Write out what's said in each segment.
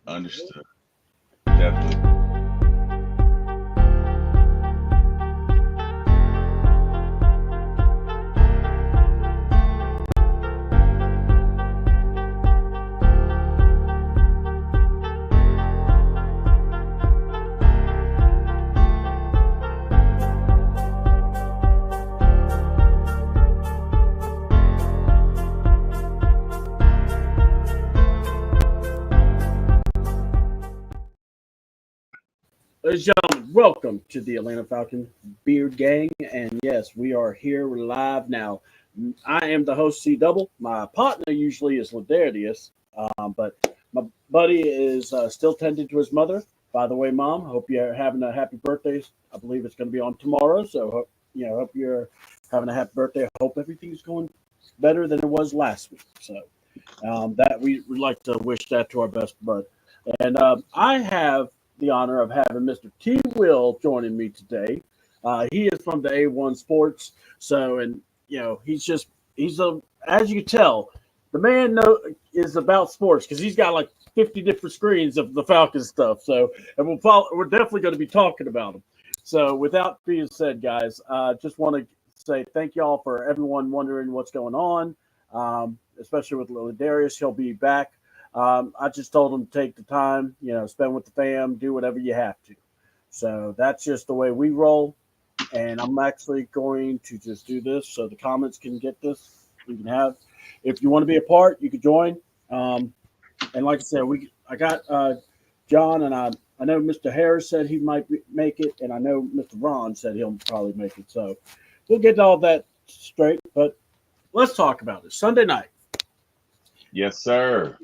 Understood. Definitely. Ladies and gentlemen, welcome to the Atlanta Falcon Beard Gang. And yes, we are here live now. I am the host, C Double. My partner usually is Ladarius, but my buddy is still tending to his mother. By the way, Mom, hope you're having a happy birthday. I believe it's going to be on tomorrow, so hope you're having a happy birthday. I hope everything's going better than it was last week. So that we would like to wish that to our best bud. And I have the honor of having Mr. T. Will joining me today. He is from the A1 Sports, so and he's a as you can tell, the man is about sports because he's got like 50 different screens of the Falcons stuff. So and we're definitely going to be talking about them. So without being said, guys, just want to say thank y'all for everyone wondering what's going on, especially with Lily Darius. He'll be back. I just told him to take the time, spend with the fam, do whatever you have to. So that's just the way we roll. And I'm actually going to just do this so the comments can get this. We can have, if you want to be a part, you can join. And like I said, I got John, and I know Mr. Harris said he might make it, and I know Mr. Ron said he'll probably make it. So we'll get all that straight. But let's talk about it. Sunday night. Yes, sir.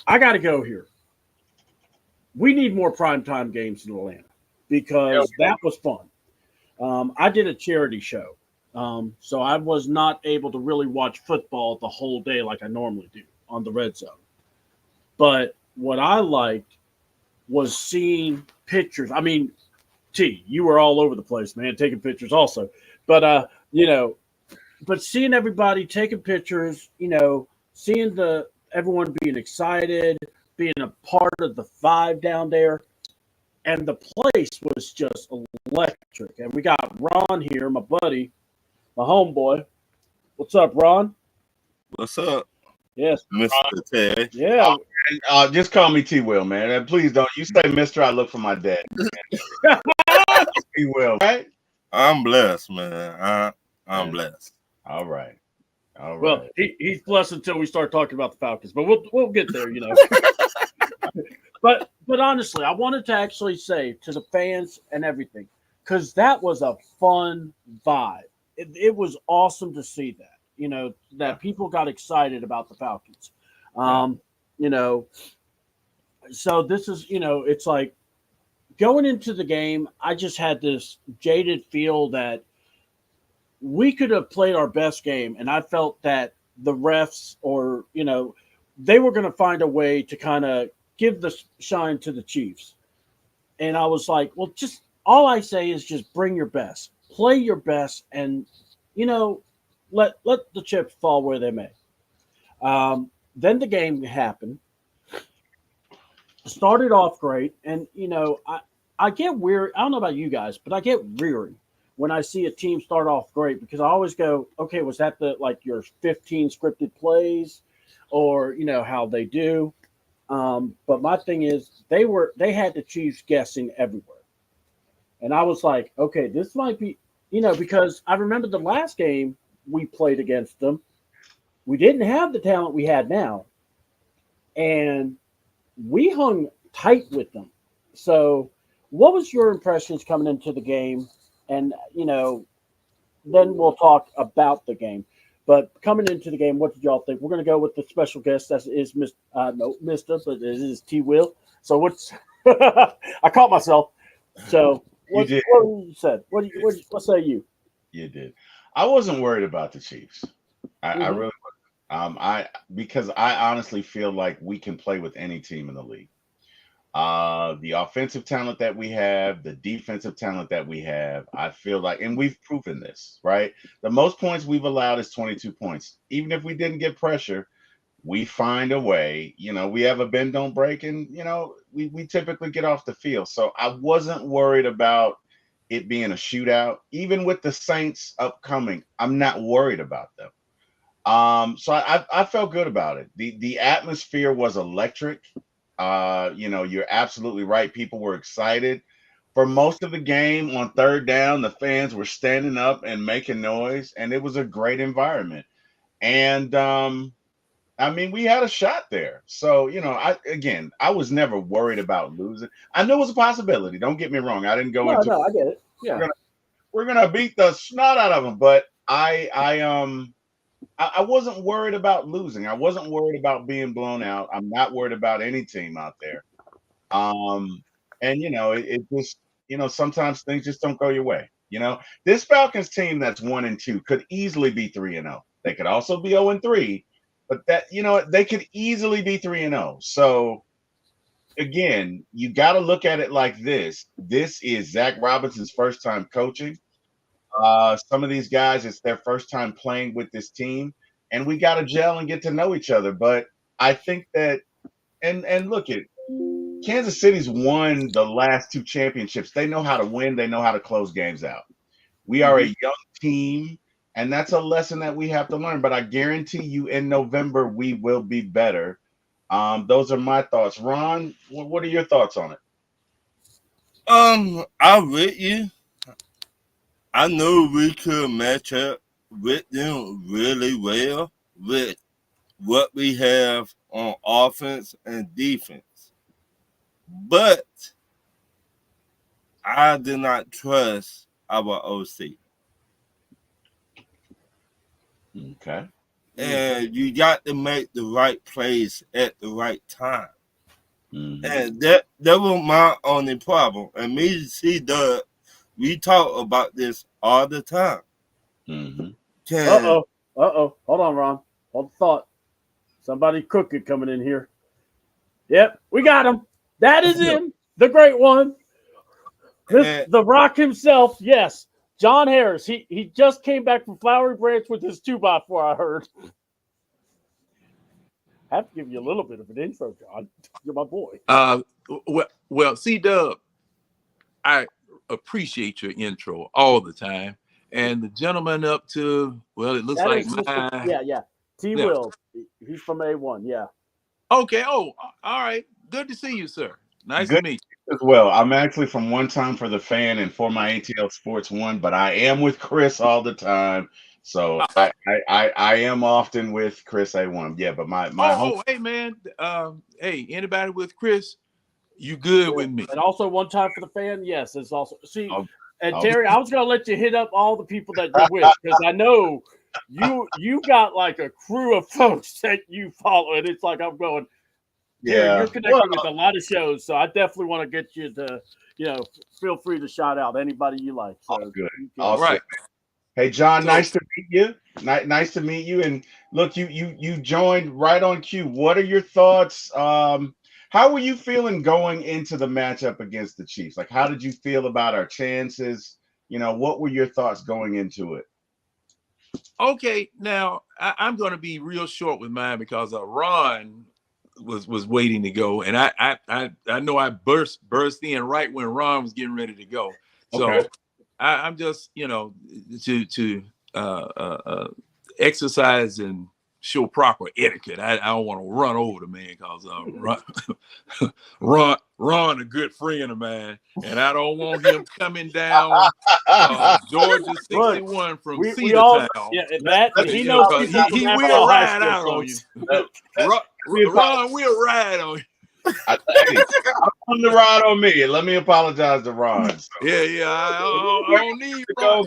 I got to go here. We need more primetime games in Atlanta because that was fun. I did a charity show, so I was not able to really watch football the whole day like I normally do on the Red Zone. But what I liked was seeing pictures. I mean, T, you were all over the place, man, taking pictures also. But but seeing everybody taking pictures, seeing everyone being excited, being a part of the vibe down there, and the place was just electric. And we got Ron here, my buddy, my homeboy. What's up, Ron? What's up, Yes, Mr. Ted? yeah. Just call me T. Will, man. And please don't you say Mister. I look for my dad. T. Will, right? I'm blessed, man. I'm blessed. All right. Well, he's blessed until we start talking about the Falcons, but we'll get there, But honestly, I wanted to actually say to the fans and everything, because that was a fun vibe. It was awesome to see that, that people got excited about the Falcons. You know, so this is, it's like going into the game, I just had this jaded feel that we could have played our best game, and I felt that the refs or they were going to find a way to kind of give the shine to the Chiefs. And I was like, well, just all I say is just bring your best, play your best, and let the chips fall where they may. Then the game happened. Started off great, and I get weary. I don't know about you guys, but I get weary when I see a team start off great because I always go, okay, was that your 15 scripted plays, or how they do? But my thing is they had the Chiefs guessing everywhere, and I was like, okay, this might be because I remember the last game we played against them, we didn't have the talent we had now, and we hung tight with them. So, what was your impressions coming into the game? And then we'll talk about the game. But coming into the game, what did y'all think? We're going to go with the special guest. That is Mister, but it is T. Will. So what's I caught myself. So what you said? What say you? You did. I wasn't worried about the Chiefs. I Mhm. really because I honestly feel like we can play with any team in the league. The offensive talent that we have, the defensive talent that we have, I feel like, and we've proven this, right? The most points we've allowed is 22 points. Even if we didn't get pressure, we find a way. We have a bend don't break, and we typically get off the field. So I wasn't worried about it being a shootout. Even with the Saints upcoming, I'm not worried about them. So I felt good about it. The atmosphere was electric. You're absolutely right. People were excited. For most of the game on third down, the fans were standing up and making noise, and it was a great environment. And I mean, we had a shot there. So, I was never worried about losing. I knew it was a possibility. Don't get me wrong. I didn't go into No, I get it. we're Yeah. gonna we're gonna beat the snot out of them, but I wasn't worried about losing. I wasn't worried about being blown out. I'm not worried about any team out there. Um, and it just sometimes things just don't go your way. This Falcons team that's 1-2 could easily be 3-0. They could also be 0-3, but they could easily be 3-0. So again, you got to look at it like this. This is Zach Robinson's first time coaching. Some of these guys, it's their first time playing with this team, and we got to gel and get to know each other. But I think that, and look at Kansas City's won the last two championships. They know how to win. They know how to close games out. We are a young team, and that's a lesson that we have to learn. But I guarantee you, in November, we will be better. Those are my thoughts. Ron, what are your thoughts on it? I'm with you. I know we could match up with them really well with what we have on offense and defense. But I do not trust our OC. Okay. And you got to make the right plays at the right time. Mm-hmm. And that was my only problem. And me, C-Dub, we talk about this all the time. Mm-hmm. Hold on, Ron. Hold the thought. Somebody crooked coming in here. Yep, we got him. That is him, the great one. The Rock himself, yes. John Harris. He just came back from Flowery Branch with his 2x4, I heard. I have to give you a little bit of an intro, John. You're my boy. Well, C-Dub, I appreciate your intro all the time. And the gentleman up to, well, it looks That like is my... Yeah. T. Yeah. Will. He's from A1, yeah. Okay. Oh, all right. Good to see you, sir. Nice to meet you. As well. I'm actually from One Time for the Fan and for my ATL Sports One, but I am with Chris all the time. So I am often with Chris A1. Yeah, but my Oh, hey man. Hey, anybody with Chris, you good with me. And also One Time for the Fan, yes, it's also and I'll Terry, I was gonna let you hit up all the people that you're with, because I know you got like a crew of folks that you follow, and it's like I'm going, Terry, you're connected with a lot of shows, so I definitely want to get you to, feel free to shout out anybody you like. So good. Awesome. Right. Hey John, nice to meet you. Nice to meet you. And look, you joined right on cue. What are your thoughts? How were you feeling going into the matchup against the Chiefs? Like, how did you feel about our chances? What were your thoughts going into it? Okay, now I'm going to be real short with mine because Ron was waiting to go, and I know I burst in right when Ron was getting ready to go. So okay. I'm just to exercise and show proper etiquette. I don't want to run over the man because Ron a good friend of mine, and I don't want him coming down Georgia 61 from Cedartown. He knows he will ride out on you. Ron will ride on you. I'm on the ride on me. Let me apologize to Ron. So. Yeah. I don't need Ron.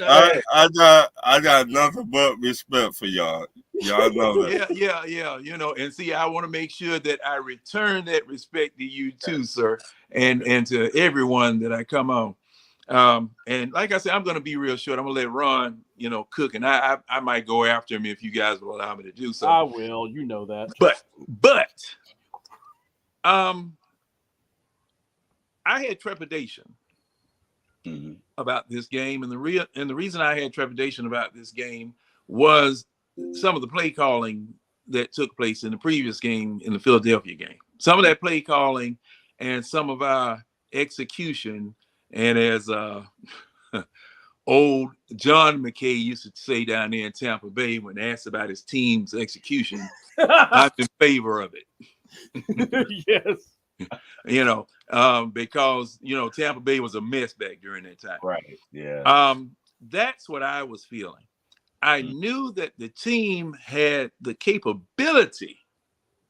I got nothing but respect for y'all. Y'all know that. Yeah. And see, I want to make sure that I return that respect to you too, sir, and to everyone that I come on. And like I said, I'm going to be real short. I'm going to let Ron, cook, and I might go after him if you guys will allow me to do so. I will. You know that. But. I had trepidation about this game, and the reason I had trepidation about this game was some of the play calling that took place in the previous game, in the Philadelphia game. Some of that play calling and some of our execution. And as old John McKay used to say down there in Tampa Bay when asked about his team's execution, I'm in favor of it. Yes. Because, Tampa Bay was a mess back during that time. Right. Yeah. That's what I was feeling. I knew that the team had the capability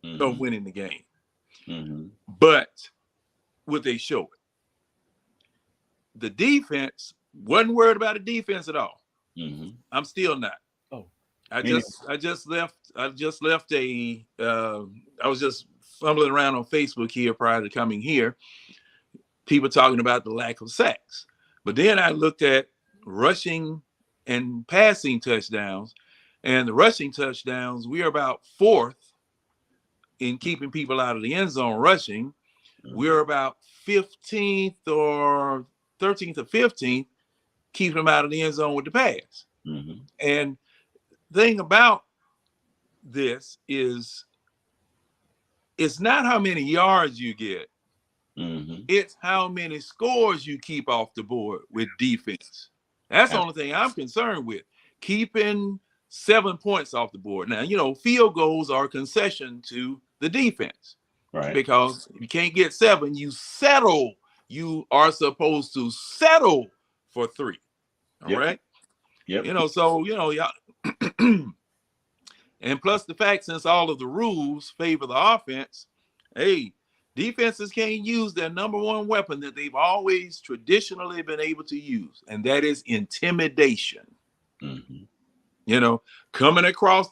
of winning the game, but would they show it? The defense, wasn't worried about the defense at all. I'm still not. Oh, I just left I was just fumbling around on Facebook here prior to coming here. People talking about the lack of sacks. But then I looked at rushing and passing touchdowns, and the rushing touchdowns, we are about 4th in keeping people out of the end zone rushing. We're about 15th or 13th or 15th keeping them out of the end zone with the pass. And the thing about this is it's not how many yards you get. It's how many scores you keep off the board with defense. That's the only thing I'm concerned with. Keeping 7 points off the board. Now, field goals are a concession to the defense. Right. Because if you can't get 7, you settle. You are supposed to settle for 3. All right? Yep. Yeah. And plus the fact, since all of the rules favor the offense, hey, defenses can't use their number one weapon that they've always traditionally been able to use, and that is intimidation. Coming across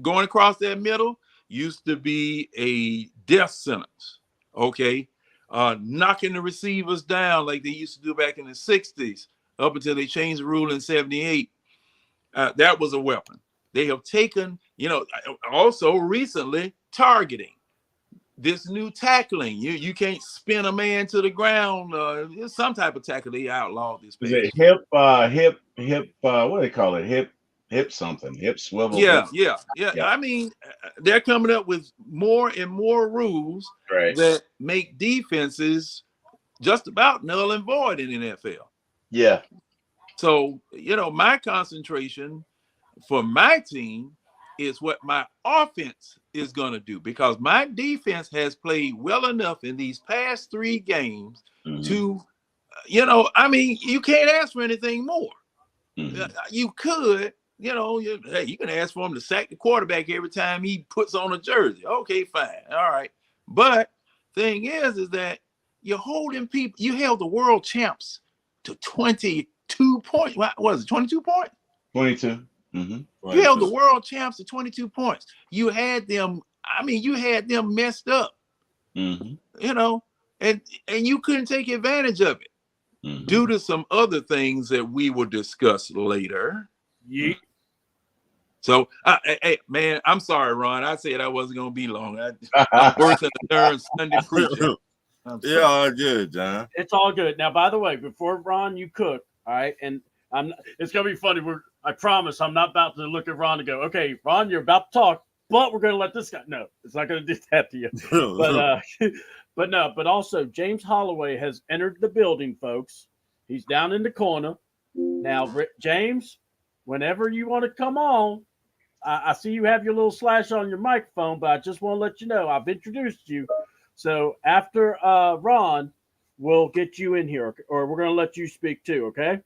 going across that middle used to be a death sentence. Okay, knocking the receivers down like they used to do back in the 60s, up until they changed the rule in 78. That was a weapon. They have taken, also recently targeting. This new tackling, you can't spin a man to the ground. There's some type of tackle they outlawed this. Is it hip? What do they call it? Hip something. Hip swivel. Yeah. I mean, they're coming up with more and more rules that make defenses just about null and void in the NFL. Yeah. So my concentration for my team is what my offense is going to do, because my defense has played well enough in these past 3 games to, you can't ask for anything more. You could, you can ask for him to sack the quarterback every time he puts on a jersey. Okay, fine. All right. But thing is that you're holding people. You held the world champs to 22 points. What was it? 22 points? 22. You held the world champs to 22 points. You had them. You had them messed up. And you couldn't take advantage of it due to some other things that we will discuss later. Yeah. So, hey, man, I'm sorry, Ron. I said I wasn't going to be long. I'm worse than a darn Sunday preacher. Yeah, all good, John. It's all good. Now, by the way, before Ron, you cook, all right? And it's going to be funny. I promise I'm not about to look at Ron and go, okay, Ron, you're about to talk, but we're going to let this guy. No, it's not going to do that to you. But also, James Holloway has entered the building, folks. He's down in the corner. Now, James, whenever you want to come on, I see you have your little slash on your microphone, but I just want to let you know I've introduced you. So after Ron, we'll get you in here, or we're going to let you speak too, okay?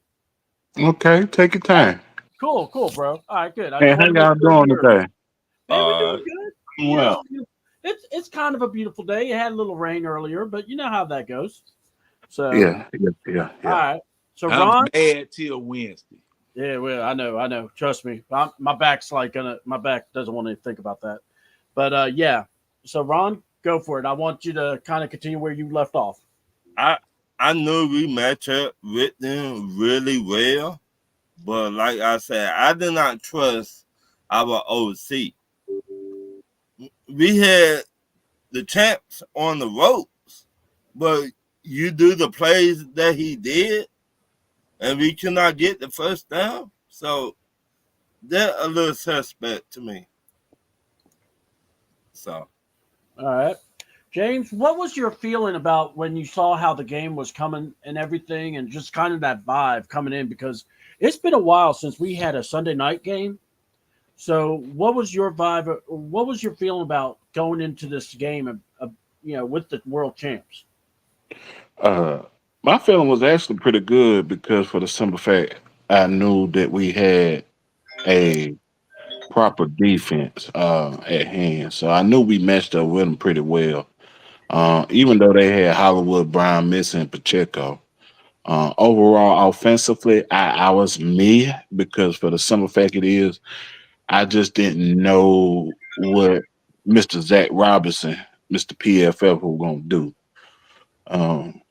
Okay, take your time. Cool, bro. All right, good. Hey, how y'all doing today? Hey, we're doing good. Well, it's kind of a beautiful day. It had a little rain earlier, but you know how that goes. So Yeah. All right. So I'm Ron, mad till Wednesday. yeah, well, I know. Trust me, my back doesn't want to think about that. But yeah. So Ron, go for it. I want you to kind of continue where you left off. I know we match up with them really well, but like I said, I did not trust our OC. We had the champs on the ropes, but you do the plays that he did, and we cannot get the first down. So they're a little suspect to me. So All right. James, what was your feeling about when you saw how the game was coming and everything and just kind of that vibe coming in? Because it's been a while since we had a Sunday night game. So what was your vibe? What was your feeling about going into this game with the world champs? Uh, my feeling was actually pretty good because for the simple fact I knew that we had a proper defense at hand, so I knew we matched up with them pretty well. Even though they had Hollywood Brown missing Pacheco. Overall, offensively, I was me because for the simple fact it is, I just didn't know what Mr. Zach Robinson, Mr. PFF, was going to do. Um,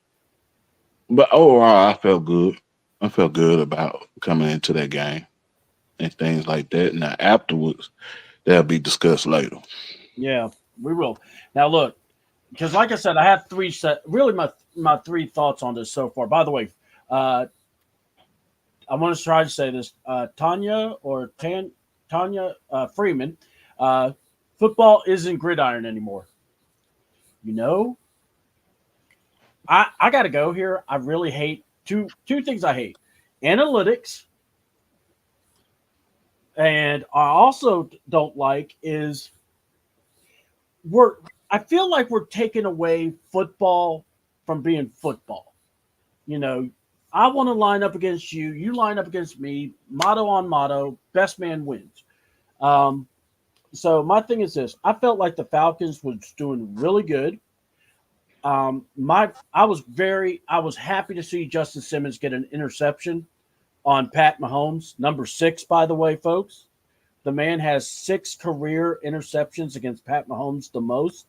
but overall, I felt good. I felt good about coming into that game and things like that. Now, afterwards, that'll be discussed later. Yeah, we will. Now look, because like I said, I have really my three thoughts on this so far. By the way, uh, I want to try to say this. Tanya Freeman, uh, football isn't gridiron anymore. You know, I got to go here. I really hate two things. I hate analytics, and I also don't like is we're. I feel like we're taking away football from being football. You know, I want to line up against you. You line up against me. Motto on motto. Best man wins. Um, so my thing is this: I felt like the Falcons was doing really good. I was happy to see Justin Simmons get an interception on Pat Mahomes, number 6, by the way, folks. The man has 6 career interceptions against Pat Mahomes, the most.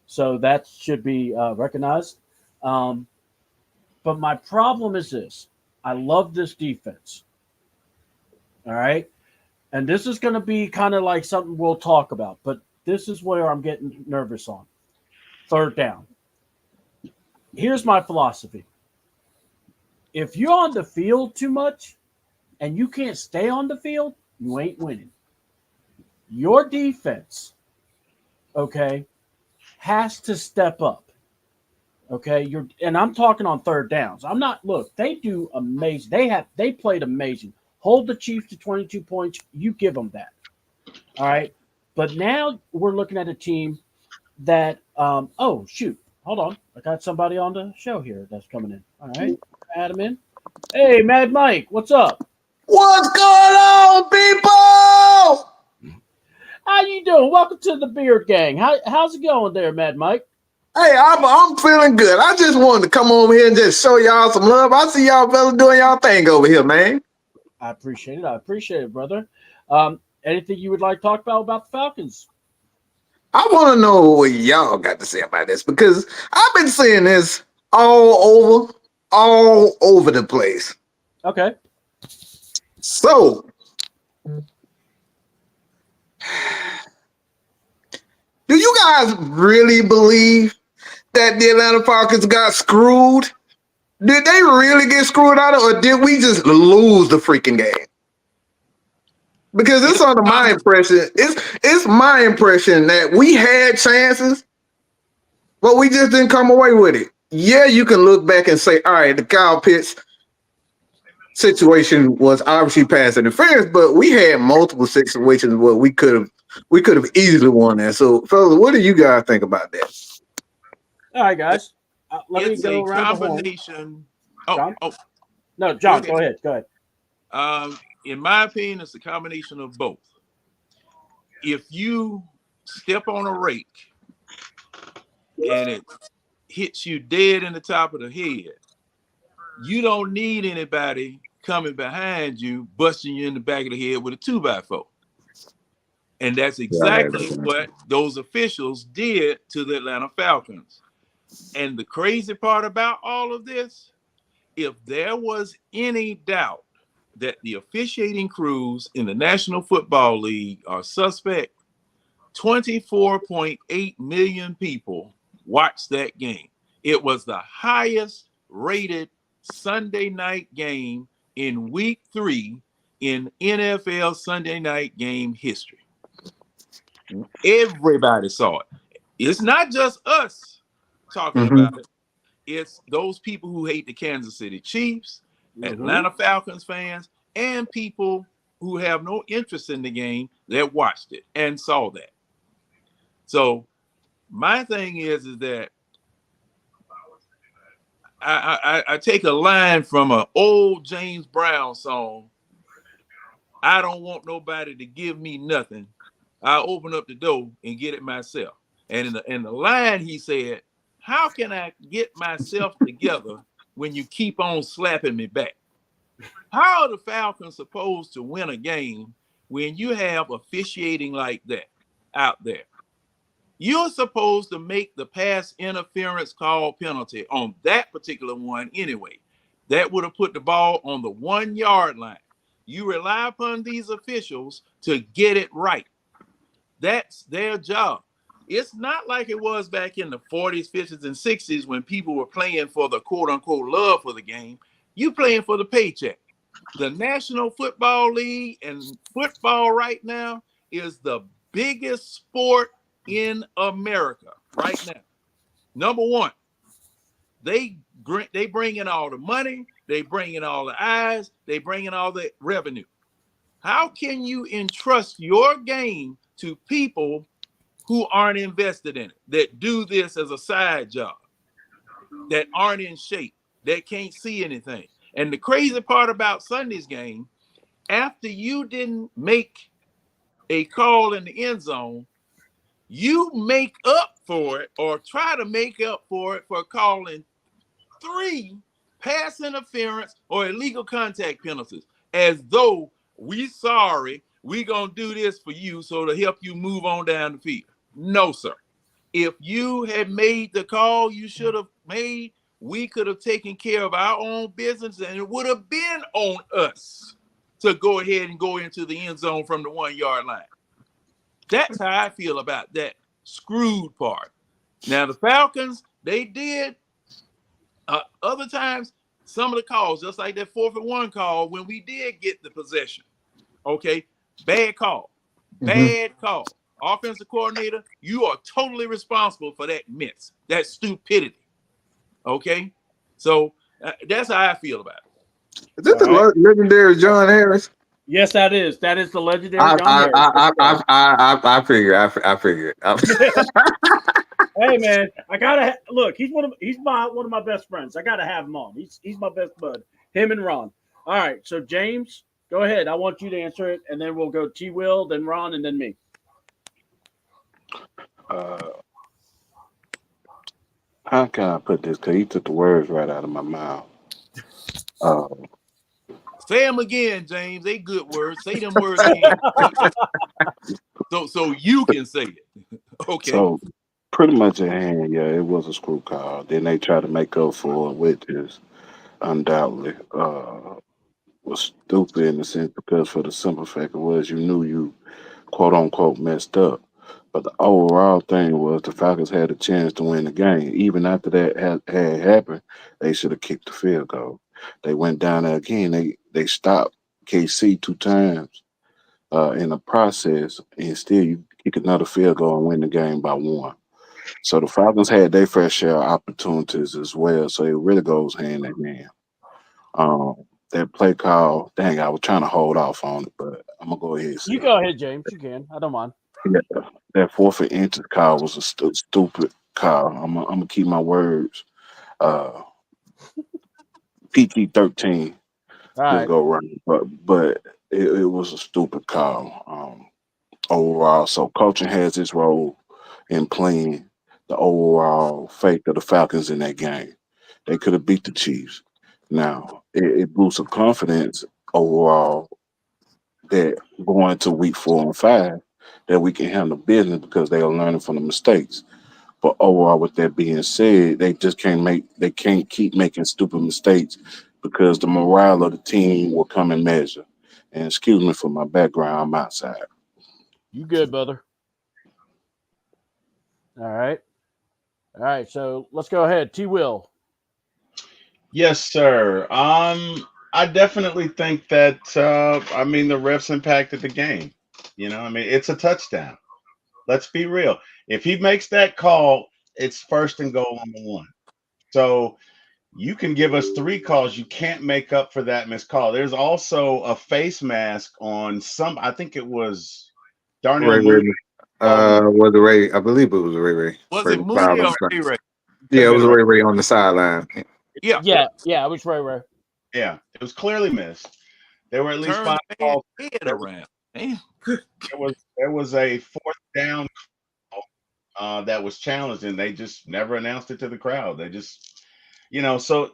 So that should be recognized. Um, but my problem is this: I love this defense. All right. And this is going to be kind of like something we'll talk about, but this is where I'm getting nervous on. Third down. Here's my philosophy: if you're on the field too much and you can't stay on the field, you ain't winning. Your defense, okay, has to step up. Okay, and I'm talking on third downs. I'm not look, they do amazing. They played amazing. Hold the Chiefs to 22 points, you give them that. All right. But now we're looking at a team that oh shoot, hold on. I got somebody on the show here that's coming in. All right. Add him in. Hey, Mad Mike, what's up? What's going on, people? How you doing? Welcome to the Beard Gang. How's it going there, Mad Mike? Hey, I'm feeling good. I just wanted to come over here and just show y'all some love. I see y'all fellas doing y'all thing over here, man. I appreciate it. I appreciate it, brother. Anything you would like to talk about the Falcons? I want to know what y'all got to say about this because I've been seeing this all over the place. Okay. So, do you guys really believe that the Atlanta Falcons got screwed? Did they really get screwed out of it, or did we just lose the freaking game? Because it's under my impression, it's my impression that we had chances, but we just didn't come away with it. Yeah, you can look back and say, all right, the Kyle Pitts situation was obviously pass interference, but we had multiple situations where we could have easily won that. So, fellas, what do you guys think about that? All right, guys. Let me It's go a around the horn. combination. John? Oh, No, John, go ahead. Go ahead. in my opinion, it's a combination of both. If you step on a rake and it hits you dead in the top of the head, you don't need anybody coming behind you, busting you in the back of the head with a 2x4. And that's exactly what those officials did to the Atlanta Falcons. And the crazy part about all of this, if there was any doubt that the officiating crews in the National Football League are suspect, 24.8 million people watched that game. It was the highest rated Sunday night game in week 3 in NFL Sunday night game history. Everybody saw it. It's not just us talking about it. It's those people who hate the Kansas City Chiefs, Atlanta Falcons fans, and people who have no interest in the game that watched it and saw that. So my thing is that I take a line from an old James Brown song. I don't want nobody to give me nothing. I open up the door and get it myself. And in the line, he said, how can I get myself together when you keep on slapping me back? How are the Falcons supposed to win a game when you have officiating like that out there? You're supposed to make the pass interference call penalty on that particular one anyway. That would have put the ball on the 1 yard line. You rely upon these officials to get it right. That's their job. It's not like it was back in the 40s, 50s, and 60s when people were playing for the quote-unquote love for the game. You playing for the paycheck. The National Football League and football right now is the biggest sport in America right now. Number one, they bring in all the money, they bring in all the eyes, they bring in all the revenue. How can you entrust your game to people who aren't invested in it, that do this as a side job, that aren't in shape, that can't see anything? And the crazy part about Sunday's game, after you didn't make a call in the end zone, you make up for it or try to make up for it for calling 3 pass interference or illegal contact penalties, as though we sorry, we gonna do this for you so to help you move on down the field. No, sir. If you had made the call you should have made, we could have taken care of our own business, and it would have been on us to go ahead and go into the end zone from the 1 yard line. That's how I feel about that screwed part. Now, the Falcons, they did other times, some of the calls, just like that 4th and 1 call when we did get the possession. Okay, bad call. Bad call. Offensive coordinator, you are totally responsible for that miss, that stupidity. Okay, so that's how I feel about it. Is this the legendary John Harris? Yes, that is. That is the legendary John Harris. I figure. Hey man, I gotta look. He's one of my best friends. I gotta have him on. He's my best bud. Him and Ron. All right. So James, go ahead. I want you to answer it, and then we'll go T. Will, then Ron, and then me. How can I put this? Because he took the words right out of my mouth. Say them again, James. They good words. Say them words again. so you can say it. Okay. So pretty much at hand, yeah, it was a screw call. Then they tried to make up for it, which is undoubtedly was stupid in the sense because for the simple fact it was you knew you quote unquote messed up. But the overall thing was the Falcons had a chance to win the game. Even after that had happened, they should have kicked the field goal. They went down there again. They stopped KC 2 times in the process, and still you kick another field goal and win the game by 1. So the Falcons had their fair share of opportunities as well. So it really goes hand in hand. That play call, dang, I was trying to hold off on it, but I'm gonna go ahead. And you go ahead, James. You can. I don't mind. Yeah, that 4th and inches call was a stupid call. I'm gonna keep my words. PG-13 didn't go right, but it was a stupid call overall. So coaching has its role in playing the overall fate of the Falcons in that game. They could have beat the Chiefs. Now it boosts of confidence overall that going into week 4 and 5 that we can handle business because they are learning from the mistakes. But overall, with that being said, they just can't keep making stupid mistakes because the morale of the team will come in measure. And excuse me for my background, I'm outside. You good, brother? All right. So let's go ahead. T. Will. Yes, sir. I definitely think that the refs impacted the game. It's a touchdown. Let's be real. If he makes that call, it's first and goal on the 1. So you can give us 3 calls. You can't make up for that missed call. There's also a face mask on I think it was Darnell Ray Ray. Mooney. Was it Ray? I believe it was Ray Ray. Was Ray it McLeod Mooney on or the side. Ray Ray? Yeah, it was Could've Ray Ray on the sideline. Yeah. Yeah, it was Ray Ray. Yeah, it was clearly missed. There were at least Turn 5 the man's calls. head around. Man. There was a 4th down call that was challenged, and they just never announced it to the crowd. They just, so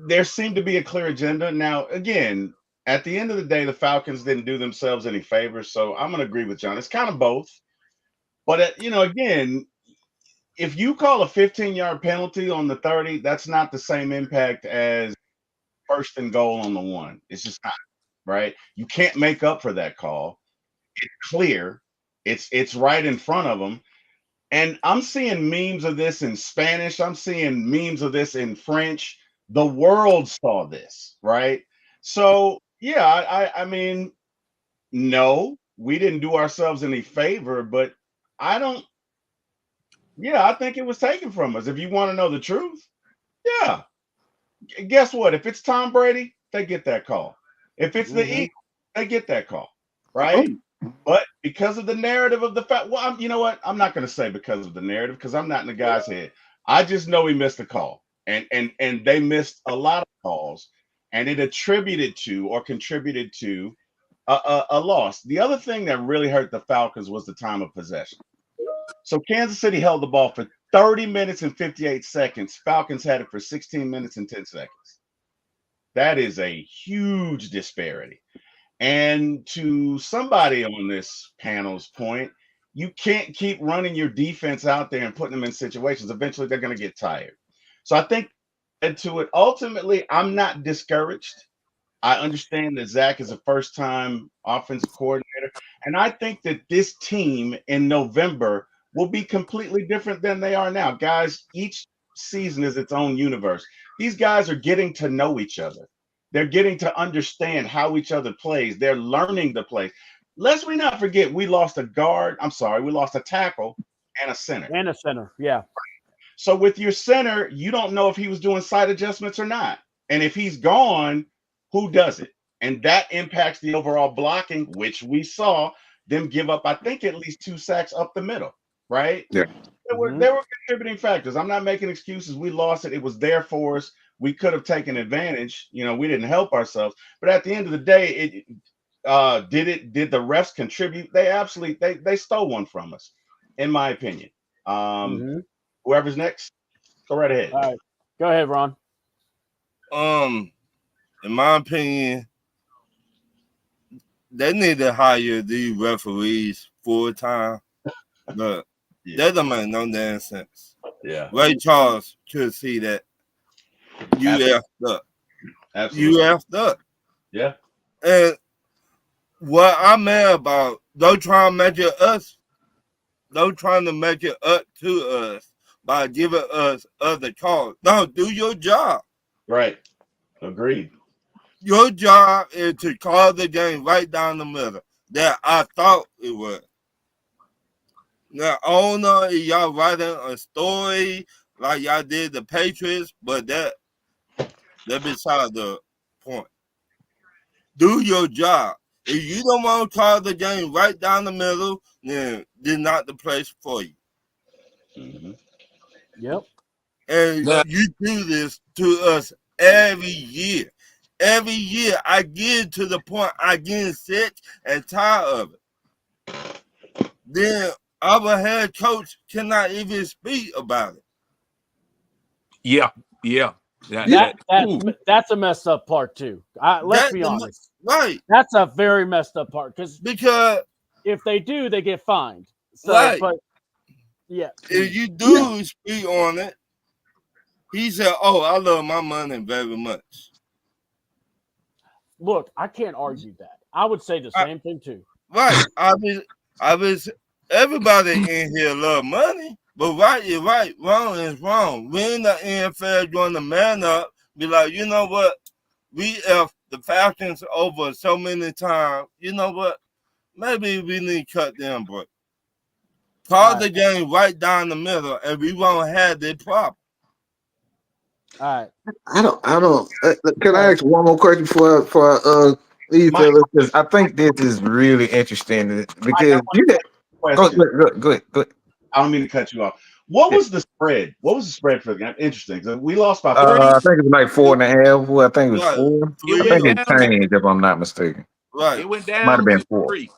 there seemed to be a clear agenda. Now, again, at the end of the day, the Falcons didn't do themselves any favors. So I'm going to agree with John. It's kind of both. But, again, if you call a 15-yard penalty on the 30, that's not the same impact as first and goal on the 1. It's just not, right? You can't make up for that call. It's clear. It's right in front of them. And I'm seeing memes of this in Spanish. I'm seeing memes of this in French. The world saw this, right? So, yeah, I mean, no, we didn't do ourselves any favor, but I think it was taken from us. If you want to know the truth, yeah. Guess what? If it's Tom Brady, they get that call. If it's the Eagles, they get that call, right? But because of the narrative of the fact, you know what? I'm not going to say because of the narrative because I'm not in the guy's head. I just know he missed a call, and they missed a lot of calls, and it attributed to or contributed to a loss. The other thing that really hurt the Falcons was the time of possession. So Kansas City held the ball for 30 minutes and 58 seconds. Falcons had it for 16 minutes and 10 seconds. That is a huge disparity. And to somebody on this panel's point, you can't keep running your defense out there and putting them in situations. Eventually, they're going to get tired. So I think to it, ultimately, I'm not discouraged. I understand that Zach is a first-time offensive coordinator, and I think that this team in November will be completely different than they are now. Guys, each season is its own universe. These guys are getting to know each other. They're getting to understand how each other plays. They're learning the play. Lest we not forget, we lost a tackle and a center. And a center, yeah. So with your center, you don't know if he was doing side adjustments or not. And if he's gone, who does it? And that impacts the overall blocking, which we saw them give up, I think, at least 2 sacks up the middle, right? Yeah. They were contributing factors. I'm not making excuses. We lost it. It was there for us. We could have taken advantage. We didn't help ourselves. But at the end of the day, did the refs contribute? They absolutely they stole one from us, in my opinion. Whoever's next, go right ahead. All right. Go ahead, Ron. In my opinion, they need to hire these referees full time. But that don't make no damn sense. Yeah. Ray Charles could see that you effed up. Absolutely. You effed up. Yeah. And what I'm mad about, don't try to make it us. Don't try to make it up to us by giving us other calls. No, do your job. Right. Agreed. Your job is to call the game right down the middle. That I thought it was. Now, I don't know if y'all writing a story like y'all did the Patriots, but that beside the point. Do your job. If you don't want to call the game right down the middle, then this not the place for you. Mm-hmm. Yep. And you do this to us every year. Every year, I get to the point I get sick and tired of it. Then our head coach cannot even speak about it. Yeah. That's a messed up part too. Let's be honest. Right. That's a very messed up part because if they do, they get fined. So, right. But yeah, if you do speak on it, he said, "Oh, I love my money very much." Look, I can't argue that. I would say the same thing too. Right. I was everybody in here love money, but right is right, wrong is wrong. We in the NFL going to man up, be like, you know what? We have the Falcons over so many times. You know what? Maybe we need to cut them break. Call the game right down the middle, and we won't have the problem. All right. I don't. Can I ask one more question for you Mike, fellas? Because I think this is really interesting. Because you go question. go ahead. I don't mean to cut you off. What was the spread? What was the spread for the game? Interesting. So we lost by 4. I think it was like 4.5. Well, I think it was Right. 4. It I went think it down to changed if I'm not mistaken. Right. it went Might have down been to 4. 3.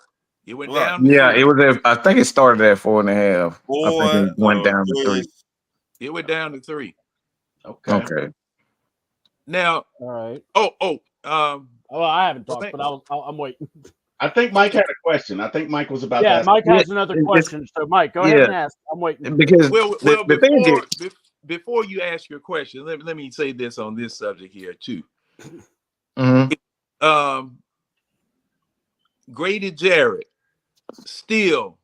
It went Right. down to Yeah, 3. it was. I think it started at 4.5. I think 4 it went down to 3. 3. It went down to 3. Okay. Okay. Now, All right. Oh, I haven't talked, thank- but I'm waiting. I think Mike had a question. I think Mike was about to Yeah, ask. Mike has Yeah, another it's- question. So, Mike, go ahead and ask. I'm waiting. Because well, the thing is, before you ask your question, let me say this on this subject here too. mhm. Grady Jarrett still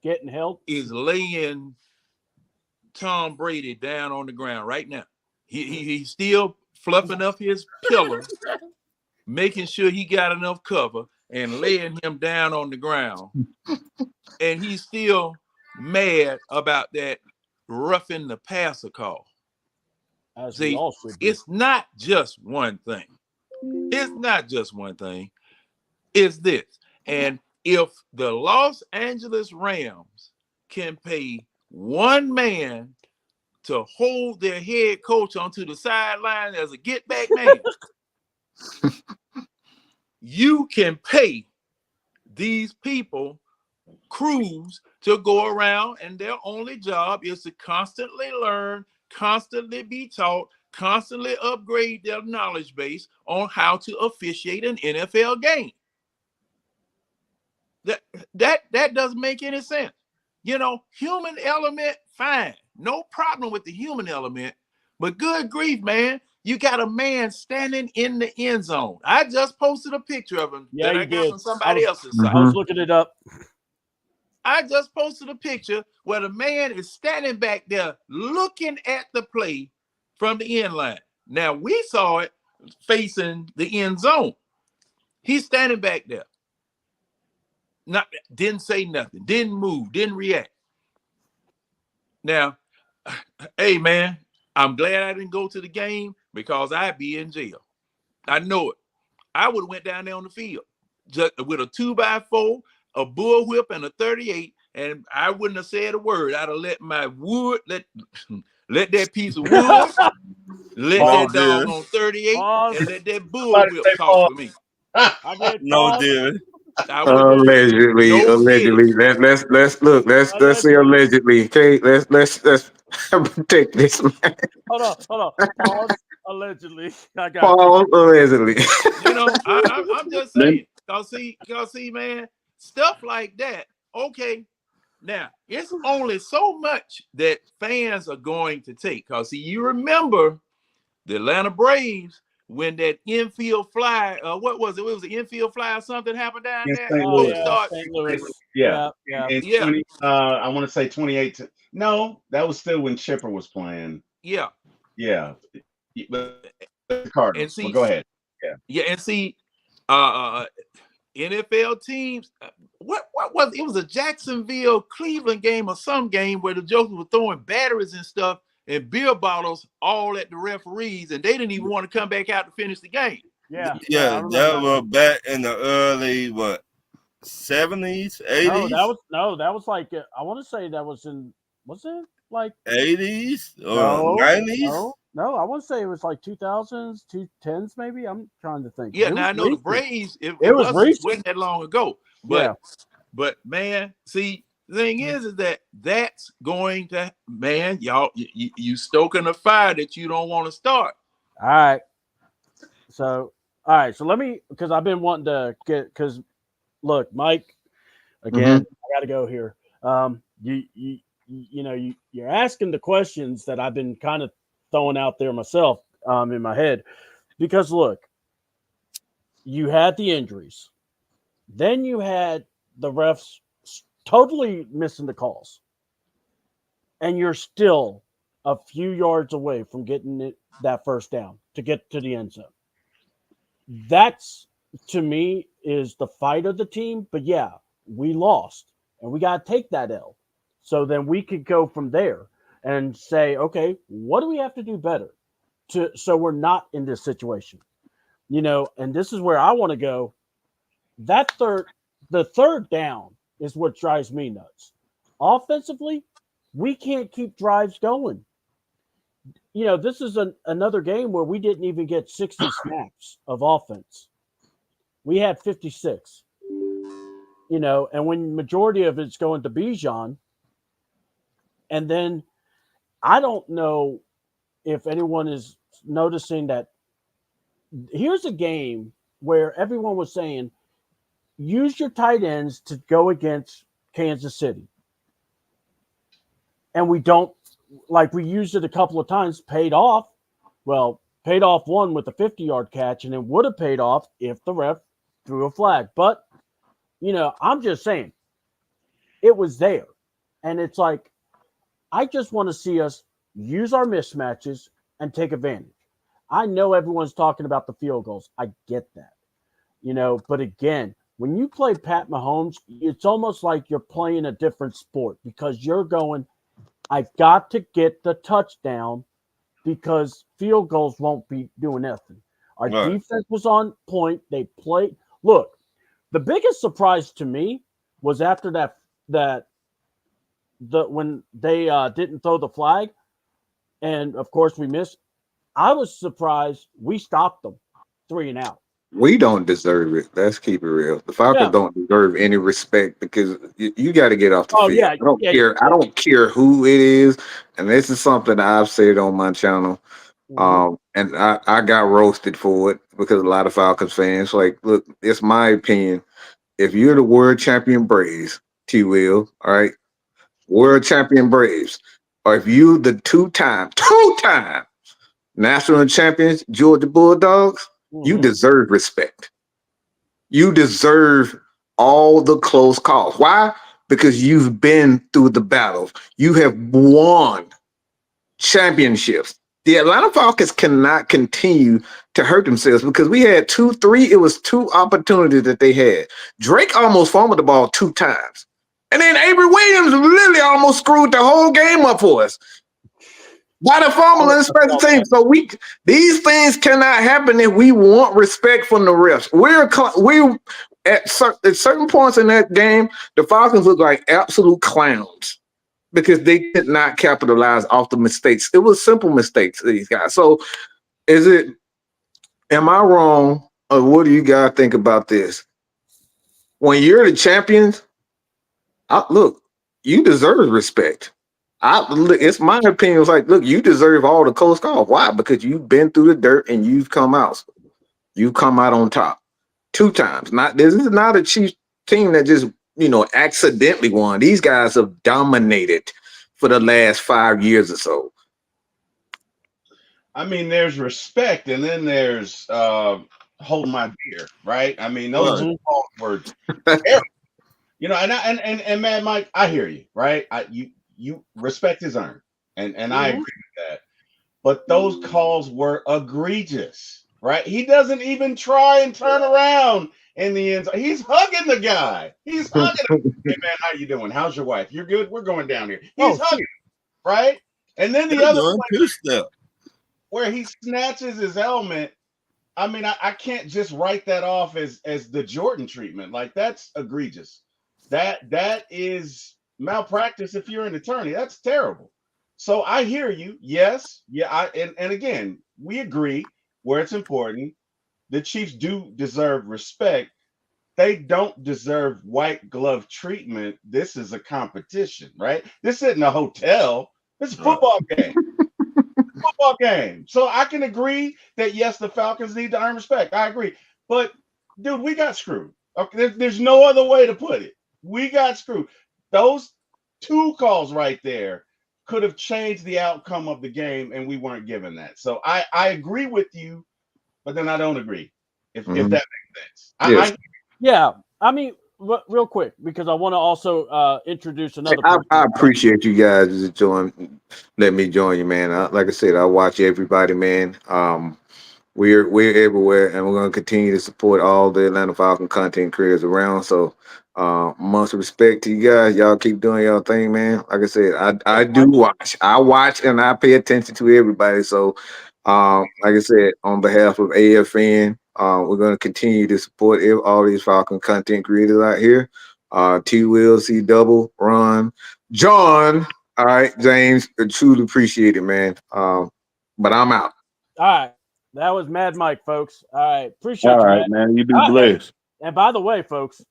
Getting help. is laying Tom Brady down on the ground right now. He's still fluffing up his pillow, making sure he got enough cover, and laying him down on the ground. And he's still mad about that roughing the passer call. As we See, all should be. it's not just one thing. It's not just one thing. It's this. And if the Los Angeles Rams can pay one man to hold their head coach onto the sideline as a get back man, you can pay these people crews to go around, and their only job is to constantly learn, constantly be taught, constantly upgrade their knowledge base on how to officiate an NFL game. That doesn't make any sense. You know, human element, fine. No problem with the human element, but good grief, man. You got a man standing in the end zone. I just posted a picture of him Yeah, that you I got did. from somebody else's site. I was looking it up. I just posted a picture where the man is standing back there looking at the play from the end line. Now, we saw it facing the end zone. He's standing back there. Didn't say nothing, didn't move, didn't react. Now, hey, man, I'm glad I didn't go to the game because I'd be in jail. I know it. I would have went down there on the field just with a 2x4, a bullwhip, and a 38, and I wouldn't have said a word. I'd have let my wood, let that piece of wood, let that dog on 38, and let that bullwhip talk for me. I get No, dear. Allegedly. Let's look. Let's say allegedly. Okay, let's protect this man. Hold on. Pause. Allegedly. I got Pause. Allegedly. You know, I'm just saying. Y'all see, man, stuff like that. Okay, now it's only so much that fans are going to take. Cause see, you remember the Atlanta Braves when that infield fly, what was it? It was an infield fly or something happened down there. St. Louis. Yeah. Yeah. In 20, I want to say 2018. No, that was still when Chipper was playing. Yeah. Yeah. But the Cardinals. And see, go ahead. Yeah, and see, NFL teams. What was it? It was a Jacksonville Cleveland game or some game where the Jokers were throwing batteries and stuff and beer bottles all at the referees, and they didn't even want to come back out to finish the game. Yeah. Yeah, that was back in the early 70s, 80s? That was like I want to say that was in like 80s or 90s? No, I want to say it was like 2000s, 2010s maybe. I'm trying to think. Yeah, now I know recent. The Braves. It wasn't that long ago, but man, see, the thing is that that's going to, man, y'all, you stoking a fire that you don't want to start. All right. So let me, because I've been wanting to get, because look, Mike, again, I got to go here. You're asking the questions that I've been kind of throwing out there myself in my head, because look, you had the injuries, then you had the refs totally missing the calls, and you're still a few yards away from getting that first down to get to the end zone. That's, to me, is the fight of the team. But yeah, we lost, and we got to take that L. So then we could go from there and say, okay, what do we have to do better to so we're not in this situation? And this is where I want to go. That the third down is what drives me nuts. Offensively, we can't keep drives going. This is another game where we didn't even get 60 snaps of offense. We had 56. And when majority of it's going to Bijan, and then I don't know if anyone is noticing that here's a game where everyone was saying, use your tight ends to go against Kansas City. And we don't, like we used it a couple of times, paid off. Well, paid off one with a 50-yard catch, and it would have paid off if the ref threw a flag. But, I'm just saying, it was there. And it's like, I just want to see us use our mismatches and take advantage. I know everyone's talking about the field goals. I get that. But again, when you play Pat Mahomes, it's almost like you're playing a different sport because you're going, I've got to get the touchdown because field goals won't be doing nothing. Our defense was on point. They played. Look, the biggest surprise to me was after when they didn't throw the flag, and of course we missed. I was surprised we stopped them 3 and out. We don't deserve it. Let's keep it real. The Falcons don't deserve any respect because you got to get off the field. Yeah, I don't care. I don't care who it is, and this is something I've said on my channel. And I got roasted for it because a lot of Falcons fans like, look, it's my opinion. If you're the world champion Braves, T-Will, all right, world champion Braves, or if you the two-time national champions Georgia Bulldogs, you deserve respect. You deserve all the close calls. Why? Because you've been through the battles. You have won championships. The Atlanta Falcons cannot continue to hurt themselves because we had 2 opportunities that they had. Drake almost fumbled the ball 2 times. And then Avery Williams literally almost screwed the whole game up for us. By the fumble and special teams. So these things cannot happen if we want respect from the refs. We're at certain points in that game, the Falcons look like absolute clowns because they did not capitalize off the mistakes. It was simple mistakes, these guys. So am I wrong, or what do you guys think about this? When you're the champions, look, you deserve respect. It's my opinion. It's like, look, you deserve all the close calls. Why? Because you've been through the dirt and you've come out. You come out on top 2 times. This is not a Chiefs team that just accidentally won. These guys have dominated for the last 5 years or so. I mean, there's respect, and then there's hold my beer, right? I mean, those 2 calls were terrible. And man, Mike, I hear you, right? You respect is earned, and I agree with that. But those calls were egregious, right? He doesn't even try and turn around in the end zone. He's hugging the guy. He's hugging him. Hey man, how you doing? How's your wife? You're good. We're going down here. He's hugging, right? And then the other play where he snatches his helmet. I mean, I can't just write that off as the Jordan treatment. Like, that's egregious. That is malpractice if you're an attorney. That's terrible. So I hear you. Yes. Yeah. And again, we agree where it's important. The Chiefs do deserve respect. They don't deserve white glove treatment. This is a competition, right? This isn't a hotel. It's a football game. Football game. So I can agree that yes, the Falcons need to earn respect. I agree. But dude, we got screwed. Okay, there's no other way to put it. We got screwed. Those 2 calls right there could have changed the outcome of the game, and we weren't given that. So I agree with you, but then I don't agree. If that makes sense. Yes. I mean, real quick, because I want to also introduce another. I appreciate you guys let me join you, man. Like I said, I watch everybody, man. We're everywhere, and we're going to continue to support all the Atlanta Falcon content creators around. So Much respect to you guys. Y'all keep doing y'all thing, man. Like I said, I do watch. I watch and I pay attention to everybody. So, like I said, on behalf of AFN, we're gonna continue to support all these Falcon content creators out here. T Will, C Double, Ron, John. All right, James. I truly appreciate it, man. But I'm out. All right. That was Mad Mike, folks. All right. Appreciate All you, right, Matt. man. You be Hey, blessed. and by the way, folks,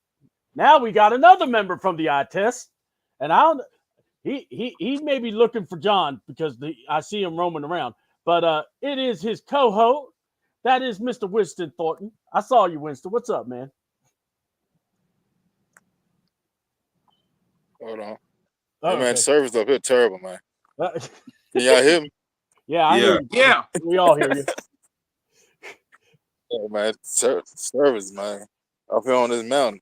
now we got another member from the eye test. And I don't he may be looking for John because I see him roaming around. But it is his co-host. That is Mr. Winston Thornton. I saw you, Winston. What's up, man? Hold on. Oh, Hey, man, okay. service up here terrible, man. Uh, Can y'all hear me? yeah, I hear you. Yeah. We all hear you. Yeah, man, service, man. Up here on this mountain.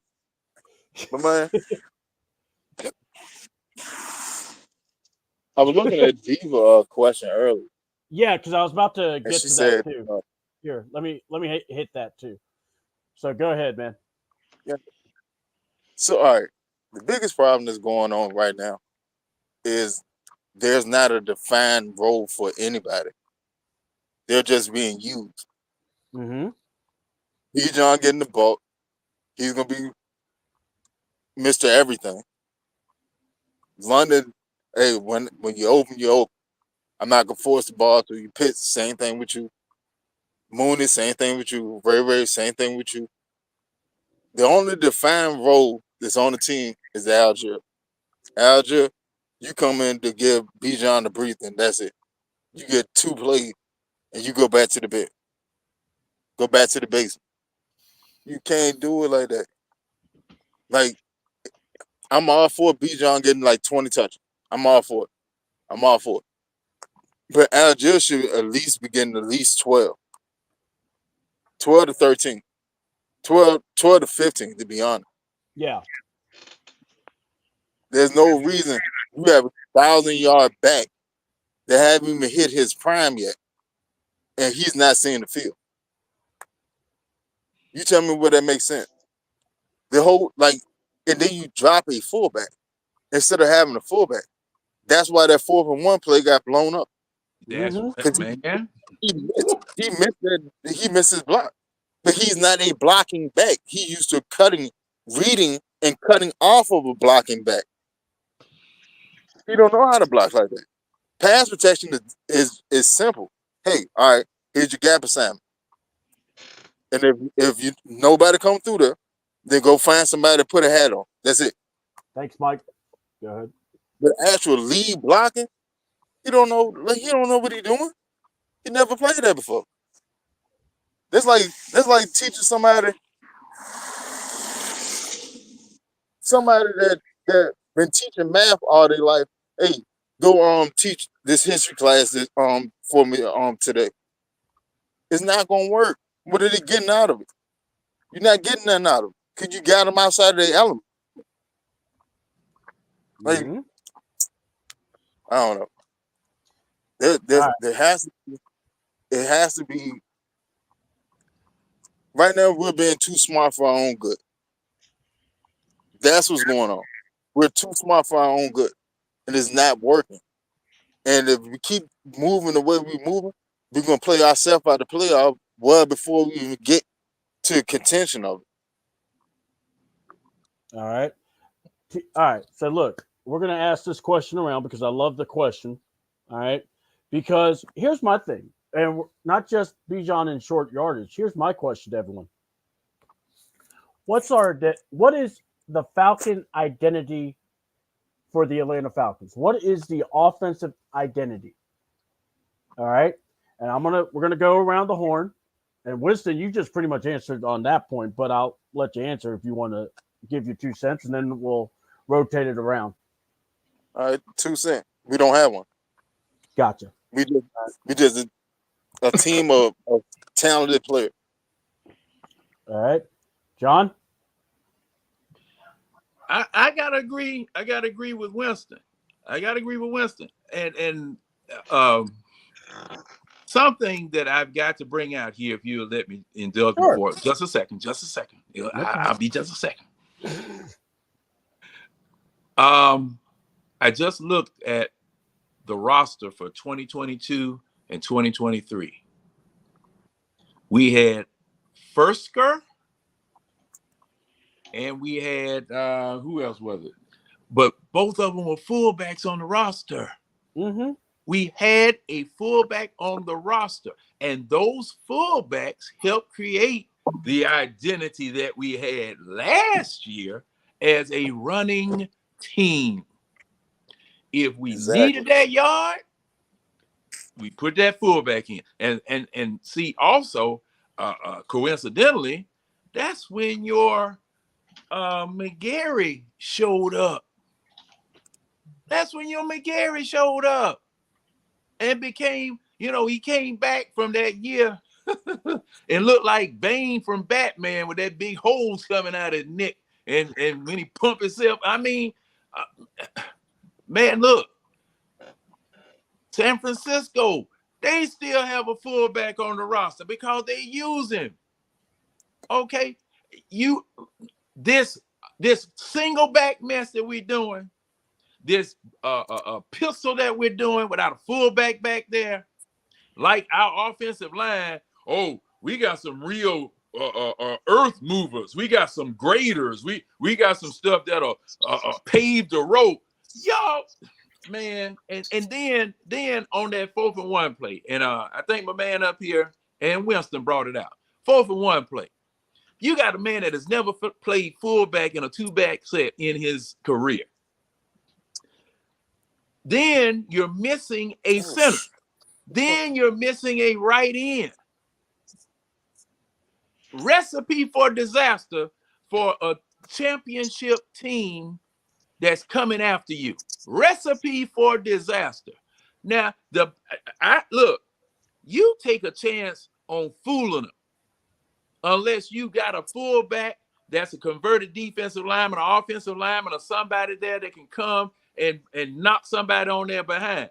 But, man, I was looking at Diva question earlier, Yeah, because I was about to and get she to said, that too. Here, let me hit that too. So go ahead, man. yeah. So, all right, the biggest problem that's going on right now is there's not a defined role for anybody. They're just being used. Mm-hmm. John getting the ball. He's going to be Mr. Everything. London, hey, when you open, you open. I'm not going to force the ball to you. Pitts, same thing with you. Mooney, same thing with you. Ray, same thing with you. The only defined role that's on the team is the Algier. Algier, you come in to give Bijan the breathing. That's it. You get 2 plays and you go back to the bed. Go back to the basement. You can't do it like that. Like, I'm all for Bijan getting like 20 touches. I'm all for it. I'm all for it. But Algier should at least be getting at least 12. 12 to 13. 12 to 15, to be honest. Yeah. There's no reason you have a 1,000-yard back that haven't even hit his prime yet, and he's not seeing the field. You tell me where that makes sense. The whole, like, and then you drop a fullback instead of having a fullback. That's why that 4th-and-1 play got blown up. That's Because man. he missed his block. But he's not a blocking back. He used to reading and cutting off of a blocking back. He don't know how to block like that. Pass protection is simple. Hey, all right, here's your gap assignment. And if you nobody come through there, then go find somebody to put a hat on. That's it. Thanks, Mike. Go ahead. The actual lead blocking, he don't know what he's doing. He never played that before. That's like teaching somebody that been teaching math all their life. Hey, go teach this history class for me today. It's not gonna work. What are they getting out of it? You're not getting nothing out of it. Could you got them outside of their element? Like, Mm-hmm. I don't know. There has to be. Right now, we're being too smart for our own good. That's what's going on. We're too smart for our own good, and it's not working. And if we keep moving the way we're moving, we're gonna play ourselves out the playoff well before we even get to contention of it. All right. All right. So look, we're going to ask this question around because I love the question. All right. Because here's my thing, and not just Bijan in short yardage. Here's my question to everyone. What is the Falcon identity for the Atlanta Falcons? What is the offensive identity? All right. And we're gonna go around the horn. And Winston, you just pretty much answered on that point, but I'll let you answer if you want to give your 2 cents, and then we'll rotate it around. All right, 2 cents. We don't have one. Gotcha. We just a team of talented players. All right, John. I gotta agree. I gotta agree with Winston. And something that I've got to bring out here, if you'll let me indulge me for just a second. I'll be just a second. I just looked at the roster for 2022 and 2023. We had Fursker, and we had who else was it? But both of them were fullbacks on the roster. Mm-hmm. We had a fullback on the roster, and those fullbacks helped create the identity that we had last year as a running team. If we needed that yard, we put that fullback in. And see, also, coincidentally, that's when your McGarry showed up. That's when your McGarry showed up and became, he came back from that year and looked like Bane from Batman with that big holes coming out of his neck. And when he pumped himself, I mean, man, look, San Francisco, they still have a fullback on the roster because they use him. Okay, this single back mess that we're doing, this pistol that we're doing without a fullback back there, like our offensive line. Oh, we got some real earth movers. We got some graders. We got some stuff that'll pave the road. Y'all, man, and then on that 4th and 1 play, and I think my man up here and Winston brought it out. 4th and 1 play. You got a man that has never played fullback in a 2-back set in his career. Then you're missing a center. Then you're missing a right end. Recipe for disaster for a championship team that's coming after you. Recipe for disaster. Now, look, you take a chance on fooling them unless you got a fullback that's a converted defensive lineman or offensive lineman or somebody there that can come and knock somebody on their behind.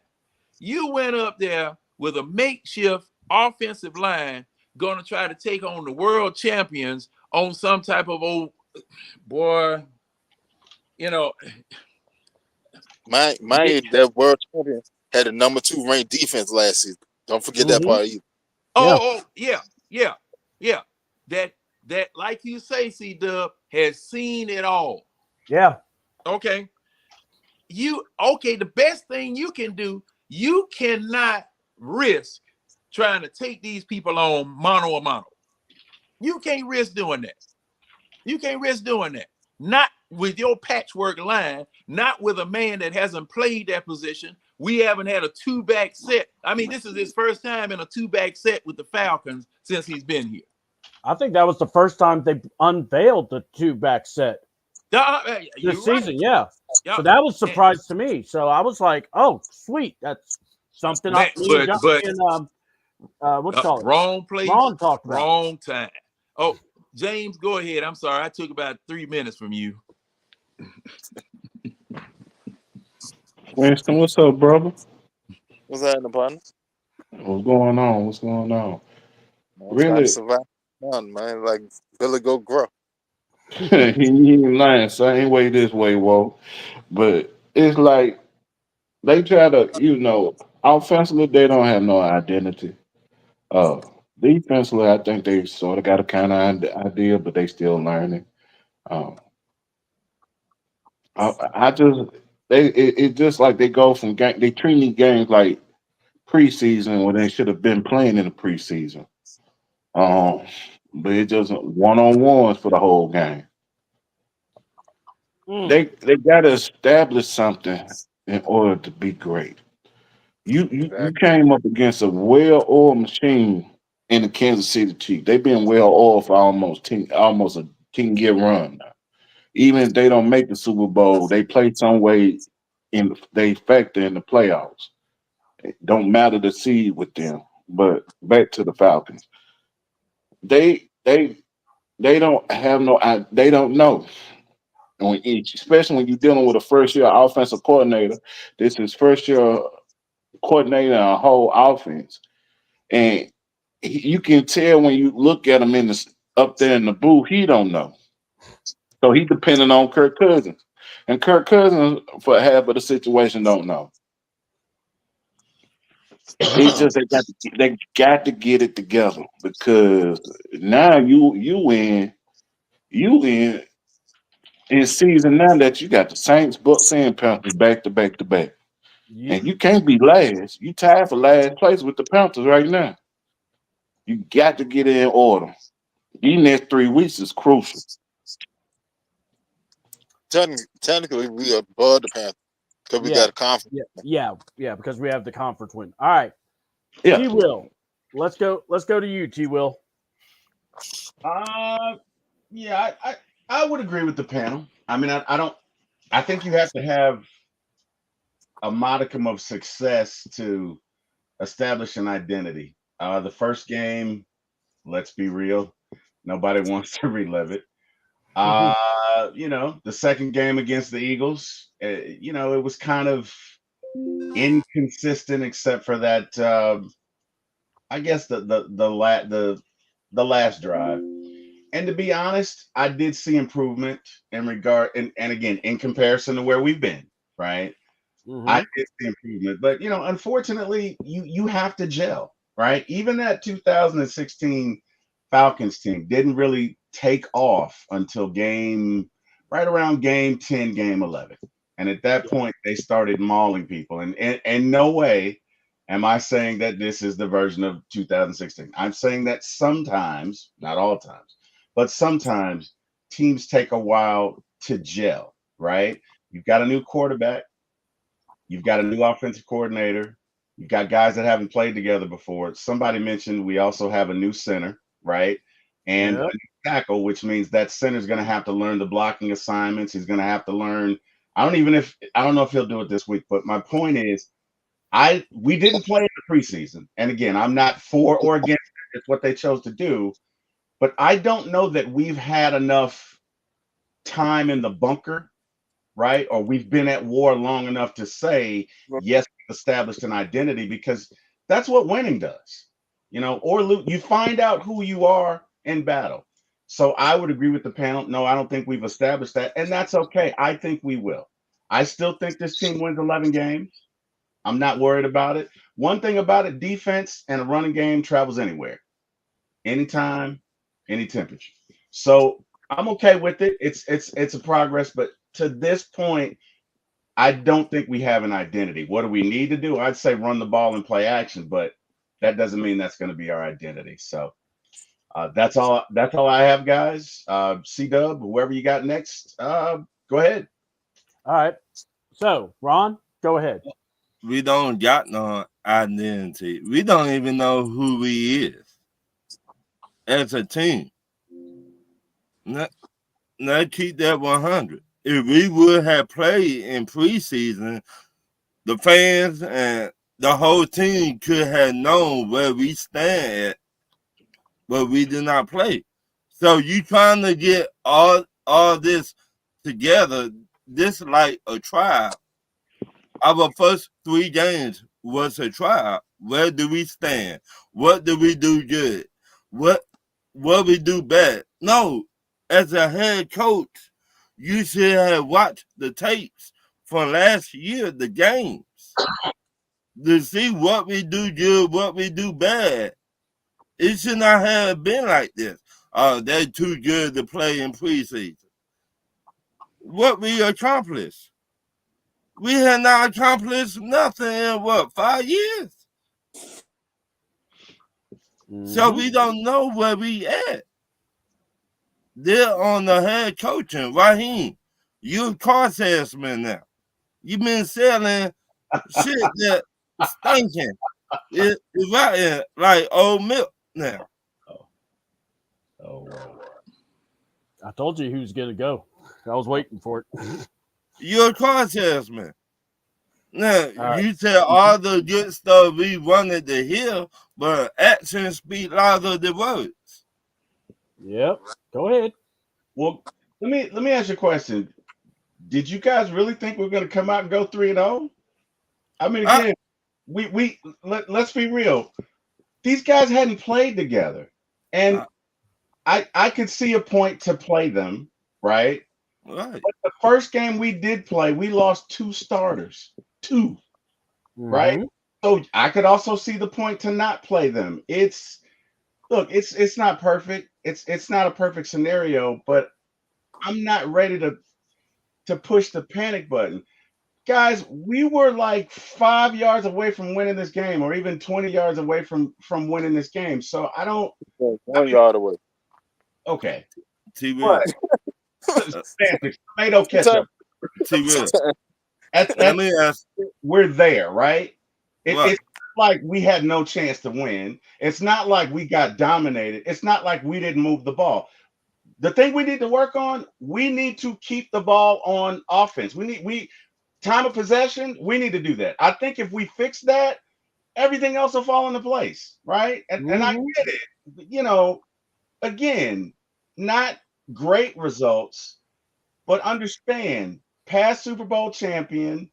You went up there with a makeshift offensive line going to try to take on the world champions on some type of old boy, that world champion had a number 2 ranked defense last season. Don't forget that part either. Yeah. That like you say, C-Dub, has seen it all. Yeah. Okay. The best thing you can do, you cannot risk trying to take these people on mano a mano. You can't risk doing that. Not with your patchwork line, not with a man that hasn't played that position. We haven't had a 2-back set. I mean, this is his first time in a 2-back set with the Falcons since he's been here. I think that was the first time they unveiled the 2-back set this season. Right. Yeah. So that was a surprise to me. So I was like, "Oh, sweet, that's something." What's called wrong place, Ron talked about. Wrong time. Oh, James, go ahead. I'm sorry, I took about 3 minutes from you. Winston, what's up, brother? What's happening, partner? What's going on? Man, Really? Survive, man. Like Billy go grow. He ain't lying, so I ain't way this way, whoa. But it's like they try to, offensively they don't have no identity. Defensively, I think they sort of got a kind of idea, but they still learning. Um, I just it's just like they go from game. They treat these games like preseason when they should have been playing in the preseason. But it just one-on-ones for the whole game. They got to establish something in order to be great. You came up against a well-oiled machine in the Kansas City Chiefs. They've been well-oiled for almost a 10-year run now. Even if they don't make the Super Bowl, they play some way they factor in the playoffs. It don't matter the seed with them. But back to the Falcons. They don't have they don't know. Especially when you're dealing with a first-year offensive coordinator. This is first-year coordinator a whole offense. And you can tell when you look at him up there in the booth, he don't know. So he depending on Kirk Cousins. And Kirk Cousins, for half of the situation, don't know. It's just they got to get it together because now you in season now that you got the Saints, Bucks, and Panthers back to back to back, and you can't be last. You tied for last place with the Panthers right now. You got to get it in order. These next 3 weeks is crucial. Technically, we are above the Panthers because we got a conference. Yeah, because we have the conference win. All right, Yeah, T Will, let's go to you, T Will. Yeah, I would agree with the panel. I mean, I don't. I think you have to have a modicum of success to establish an identity. The first game, let's be real, nobody wants to relive it. The second game against the Eagles, it was kind of inconsistent, except for that. I guess the last drive. And to be honest, I did see improvement in regard, and again, in comparison to where we've been, right? I did see improvement, but unfortunately, you have to gel, right? Even that 2016 Falcons team didn't really take off until right around game 10, game 11, and at that point, they started mauling people. And no way am I saying that this is the version of 2016. I'm saying that sometimes, not all times, but sometimes teams take a while to gel, right? You've got a new quarterback. You've got a new offensive coordinator. You've got guys that haven't played together before. Somebody mentioned we also have a new center, right? And a new tackle, which means that center's going to have to learn the blocking assignments. He's going to have to learn. I don't know if he'll do it this week, but my point is, we didn't play in the preseason. And again, I'm not for or against it. It's what they chose to do. But I don't know that we've had enough time in the bunker, right? Or we've been at war long enough to say, yes, we've established an identity, because that's what winning does. Or you find out who you are in battle. So I would agree with the panel. No, I don't think we've established that. And that's okay. I think we will. I still think this team wins 11 games. I'm not worried about it. One thing about it, defense and a running game travels anywhere, anytime, any temperature. So I'm okay with it. It's a progress, but to this point, I don't think we have an identity. What do we need to do? I'd say run the ball and play action, but that doesn't mean that's going to be our identity. So that's all. That's all I have, guys. C Dub, whoever you got next, go ahead. All right. So Ron, go ahead. We don't got no identity. We don't even know who we is as a team. Now keep that 100. If we would have played in preseason, the fans and the whole team could have known where we stand at, but we did not play. So you trying to get all this together, this like a trial. Our first 3 games was a trial. Where do we stand? What do we do good? What we do bad? No, as a head coach, you should have watched the tapes from last year, the games, to see what we do good, what we do bad. It should not have been like this. They're too good to play in preseason. What we accomplished? We have not accomplished nothing in 5 years? So we don't know where we at. They're on the head coaching. Raheem, you a car salesman now. You been selling shit that stinking. It's right like old milk now. Oh, I told you who's gonna go. I was waiting for it. You're a car salesman. Now, you tell all the good stuff we wanted to hear, but actions speak louder than words. Yep. Go ahead. Well, let me ask you a question. Did you guys really think we're going to come out and go 3-0? I mean, again, let's be real. These guys hadn't played together, and I could see a point to play them, right? Right. But the first game we did play, we lost 2 starters. 2, right? Mhm. So I could also see the point to not play them. It's not perfect. It's not a perfect scenario, but I'm not ready to push the panic button. Guys, we were like 5 yards away from winning this game, or even 20 yards away from winning this game. So I don't. I 1 yard away. Okay, T what? Will. Stanley, tomato ketchup. T Will. Let That's me ask. we're there, right? What? It's like we had no chance to win. It's not like we got dominated. It's not like we didn't move the ball. The thing we need to work on, we need to keep the ball on offense. We time of possession, we need to do that. I think if we fix that, everything else will fall into place, right? And I Mhm. get it. Again, not great results, but understand past Super Bowl champion.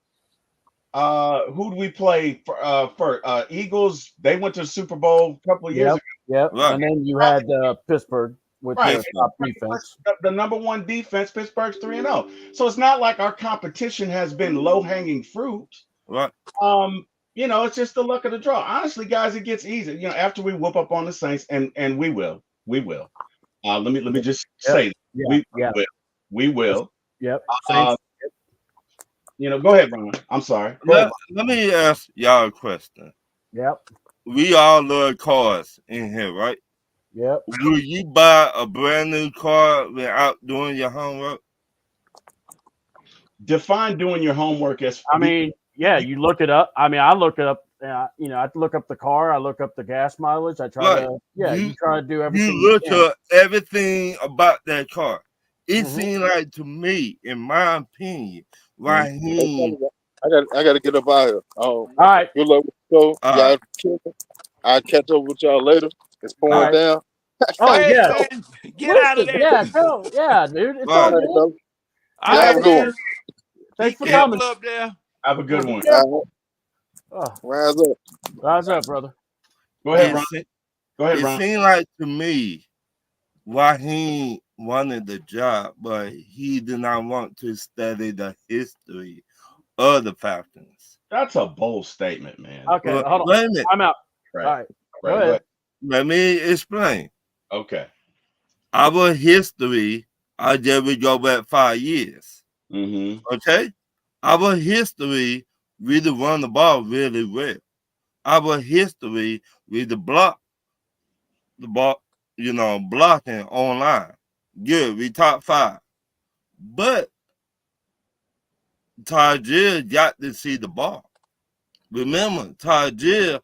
Who do we play for? Eagles. They went to the Super Bowl a couple of years Yep. ago. Yep. Right. And then you had Pittsburgh with Right. their Pittsburgh. top defense. The number one defense, Pittsburgh's 3-0. So it's not like our competition has been low hanging fruit. Right. Um, it's just the luck of the draw. Honestly, guys, it gets easy. After we whoop up on the Saints, and we will. Let me just Yep. say that. Yeah. Yeah. We will. Yep. Uh, Saints. go ahead, Ron. I'm sorry. Go ahead. Let me ask y'all a question. Yep. We all love cars in here, right? Yep. Will you buy a brand new car without doing your homework? Define doing your homework as. I mean, yeah, you look it up. I mean, I look it up. I look up the car. I look up the gas mileage. I try Right. to. Yeah, You- you try to do everything. You look can. at everything about that car. It Mhm. seems like to me, in my opinion, Hey, Raheem. I gotta get up out here. All right. Good luck with the show. All Y'all right. kill it. I'll catch up with y'all later. It's All pouring right. down. Oh Hey, yeah. man, get out of Listen. there. Yeah. Go. Yeah, dude. It's Right. all All right, good. fellas. All Y'all right, have a good one. man. Thanks Be for coming. careful up there. Have a good Yeah, be one. careful. Rise up. Rise up, brother. Go ahead, It, Ron. se- Go ahead, it Ron. seemed like to me, Raheem wanted the job, but he did not want to study the history of the Falcons. That's a bold statement, man. Okay. Well, Hold on. wait a minute. I'm out. Right. All right. Go Right. ahead. Let me explain. Okay. Our history, I just would go back 5 years. Mm-hmm. Okay? Our history, we to run the ball really well. Our history, we to block the ball, blocking online. Good, we top 5. But Tajir got to see the ball. Remember, Tajir,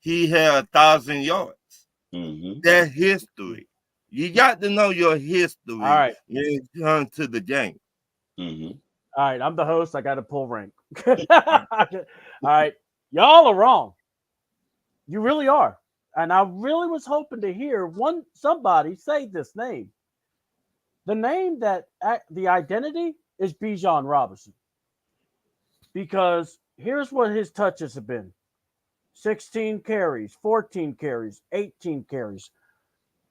he had 1,000 yards. Mm-hmm. That history. You got to know your history All right. when it comes to the game. Mm-hmm. All right. I'm the host. I got to pull rank. All right. Y'all are wrong. You really are. And I really was hoping to hear somebody say this name. The name the identity is Bijan Robinson. Because here's what his touches have been: 16 carries, 14 carries, 18 carries.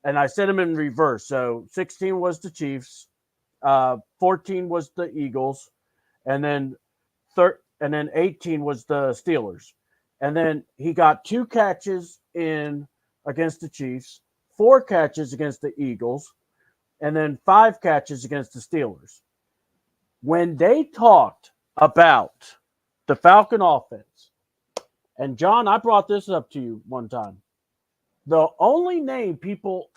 And I said them in reverse. So 16 was the Chiefs, 14 was the Eagles, and then 18 was the Steelers. And then he got 2 catches in against the Chiefs, 4 catches against the Eagles, and then 5 catches against the Steelers. When they talked about the Falcon offense, and John, I brought this up to you one time. The only name people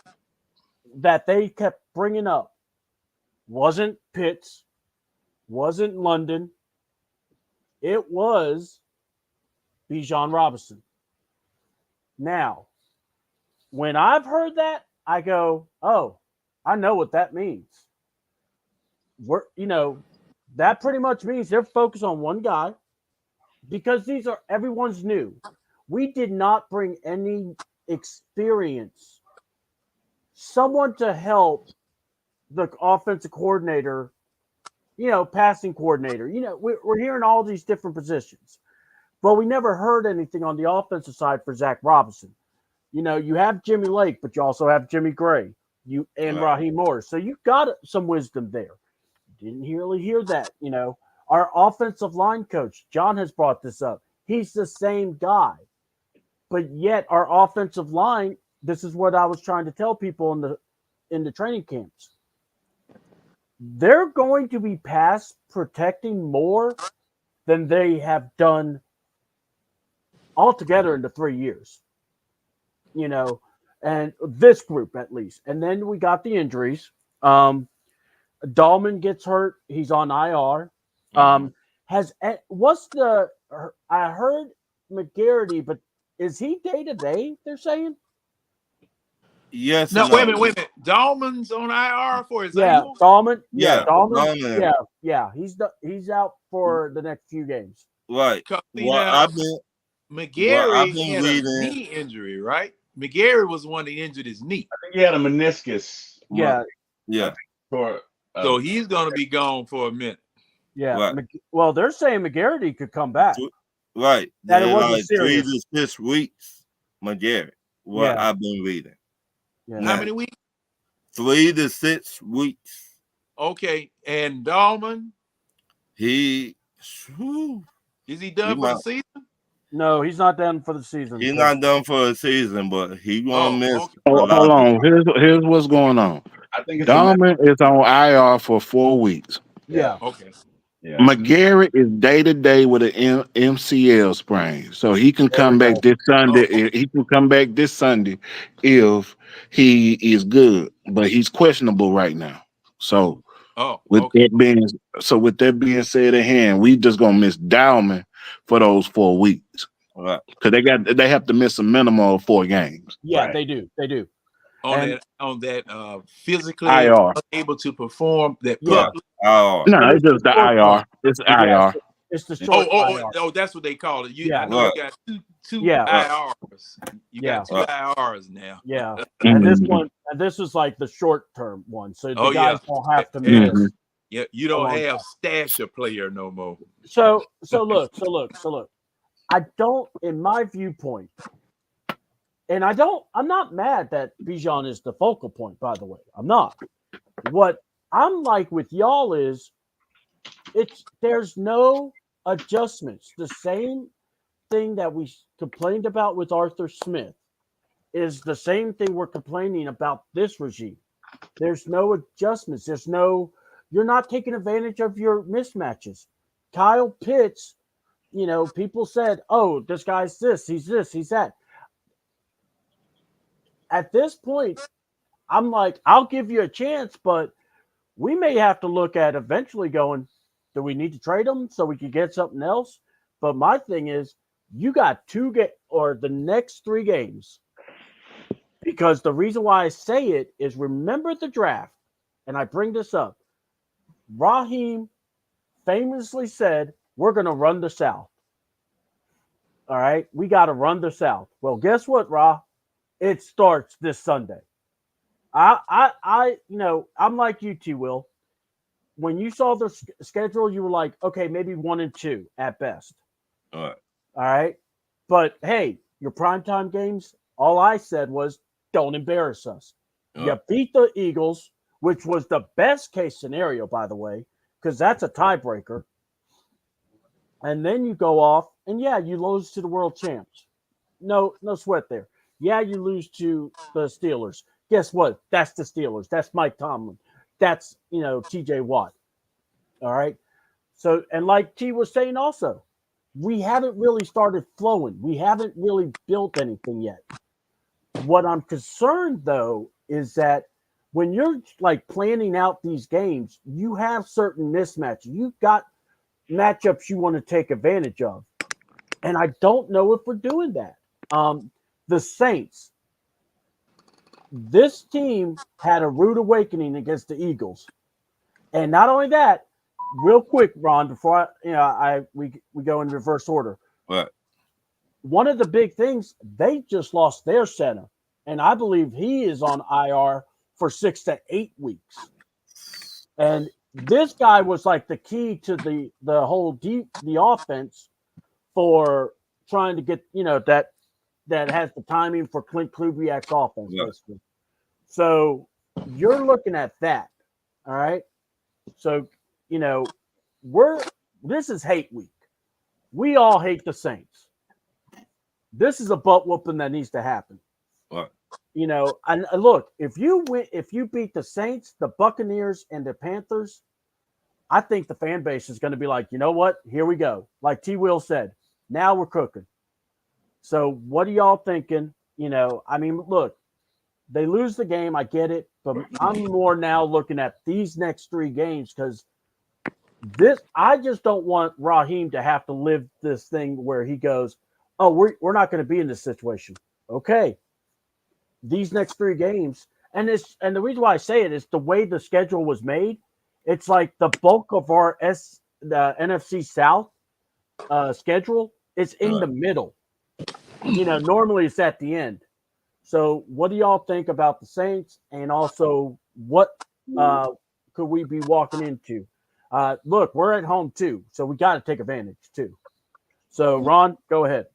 that they kept bringing up wasn't Pitts, wasn't London. It was Bijan Robinson. Now, when I've heard that, I go, oh, I know what that means. That pretty much means they're focused on one guy because everyone's new. We did not bring any experience, someone to help the offensive coordinator, passing coordinator. We're hearing all these different positions, but we never heard anything on the offensive side for Zach Robinson. You have Jimmy Lake, but you also have Jimmy Gray. You and Right. Raheem Morris. So you got some wisdom there. Didn't really hear that. Our offensive line coach, John, has brought this up. He's the same guy. But yet our offensive line, this is what I was trying to tell people in the training camps. They're going to be pass protecting more than they have done altogether in the 3 years. And this group at least. And then we got the injuries. Dahlman gets hurt. He's on IR. I heard McGarity, but is he day to day? They're saying. Yes No, and wait a no. minute. Dahlman's on IR for his Yeah, ankle. Dahlman. Yeah, Dahlman. Dahlman. Yeah. He's out for the next few games. Right. Because What I've McGarry been had a reading. knee injury, right? McGarry was the one that injured his knee. I think he had a meniscus. Yeah, Yeah. For, So he's going to be gone for a minute. yeah. Right. Well, they're saying McGarity could come back. Right. That it They're wasn't like 3 serious. to 6 weeks, McGarry. What Yeah. I've been reading. Yeah. How many weeks? 3 to 6 weeks. Okay. And Dahlman, He is he done He for might- the season? No, he's not done for the season. he's not done for a season, but he gonna miss okay. a Hold lot. on. Here's what's going on. I think it's Dahlman is on IR for 4 weeks. Yeah. Okay. yeah. McGarry is day to day with an MCL sprain, so he can There we come back go. this Sunday. Oh. He can come back this Sunday if he is good, but he's questionable right now. So Oh, with okay. that being said, at hand, we just gonna miss Dowman for those 4 weeks Right. because they have to miss a minimum of 4 games. Yeah, Right. they do. They do. On And- that physically IR. unable to perform that Yeah. public. Oh, No, it's just the short IR. It's Yeah, IR. it's the short IR. Oh, that's what they call it. Yeah. I know Right. you got two Yeah. IRs. You Yeah. got two IRs now. Yeah. And Mhm. this is like the short term one. So the Oh, yeah. guys don't have to Yeah. miss. Yeah, you don't long have stash a player no more. So look. I don't, in my viewpoint, and I'm not mad that Bijan is the focal point, by the way. I'm not. What I'm like with y'all is there's no adjustments. The same thing that we complained about with Arthur Smith is the same thing we're complaining about this regime. There's no adjustments. You're not taking advantage of your mismatches. Kyle Pitts, people said, oh, this guy's this, he's that. At this point, I'm like, I'll give you a chance, but we may have to look at eventually going, do we need to trade him so we can get something else? But my thing is, you got the next 3 games. Because the reason why I say it is remember the draft, and I bring this up. Raheem famously said, we're going to run the South. All right, we got to run the South. Well, guess what, Ra? It starts this Sunday. I'm like you, T. Will. When you saw the schedule, you were like, okay, maybe 1 and 2 at best. all right. All right, but hey, your primetime games. All I said was, don't embarrass us. You beat the Eagles, which was the best case scenario, by the way, because that's a tiebreaker. And then you go off, and yeah, you lose to the world champs. No sweat there. Yeah, you lose to the Steelers. Guess what? That's the Steelers. That's Mike Tomlin. That's, TJ Watt. All right. So, and like T was saying also, we haven't really started flowing. We haven't really built anything yet. What I'm concerned, though, is that when you're like planning out these games, you have certain mismatches. You've got matchups you want to take advantage of. And I don't know if we're doing that. The Saints, this team had a rude awakening against the Eagles. And not only that, real quick, Ron, before we go in reverse order. Right. One of the big things, they just lost their center. And I believe he is on IR for 6 to 8 weeks. And this guy was like the key to the whole the offense for trying to get, that has the timing for Clint Kubiak's offense, Yeah. basically. So you're looking at that. All right. So, this is hate week. We all hate the Saints. This is a butt whooping that needs to happen. Right. And look, if you beat the Saints, the Buccaneers, and the Panthers, I think the fan base is going to be like, you know what? Here we go. Like T. Will said, now we're cooking. So what are y'all thinking? Look, they lose the game. I get it. But I'm more now looking at these next 3 games because I just don't want Raheem to have to live this thing where he goes, oh, we're not going to be in this situation. Okay. These next 3 games. And the reason why I say it is the way the schedule was made. It's like the bulk of the NFC South schedule is in the middle. Normally it's at the end. So what do y'all think about the Saints? And also, what could we be walking into? Look, we're at home too, so we got to take advantage too. So Ron, go ahead.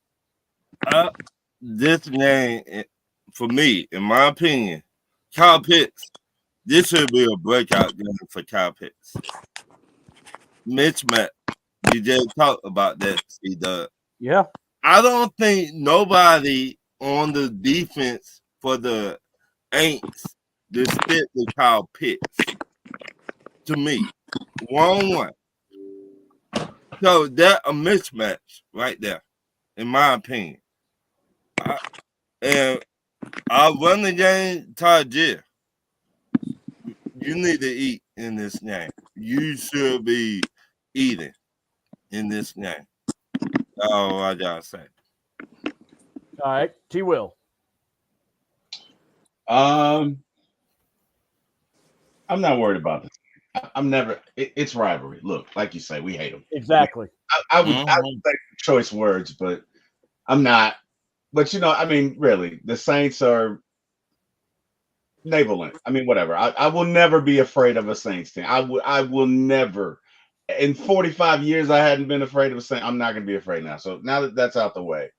This game, for me, in my opinion, Kyle Pitts, this should be a breakout game for Kyle Pitts. Mismatch. You just talked about that, C-Dub. Yeah. I don't think nobody on the defense for the Aints respect the Kyle Pitts. To me, 1-1. So that's a mismatch right there, in my opinion. And I'll run the game, Tajir. You need to eat in this game. You should be eating in this game. Oh, I gotta say. All right, T. Will. I'm not worried about this. I'm never. It's rivalry. Look, like you say, we hate them. Exactly. I would say choice words, but I'm not. But really, the Saints are naval. Whatever. I will never be afraid of a Saints team. I will never. In 45 years, I hadn't been afraid of a Saints. I'm not going to be afraid now. So now that that's out the way,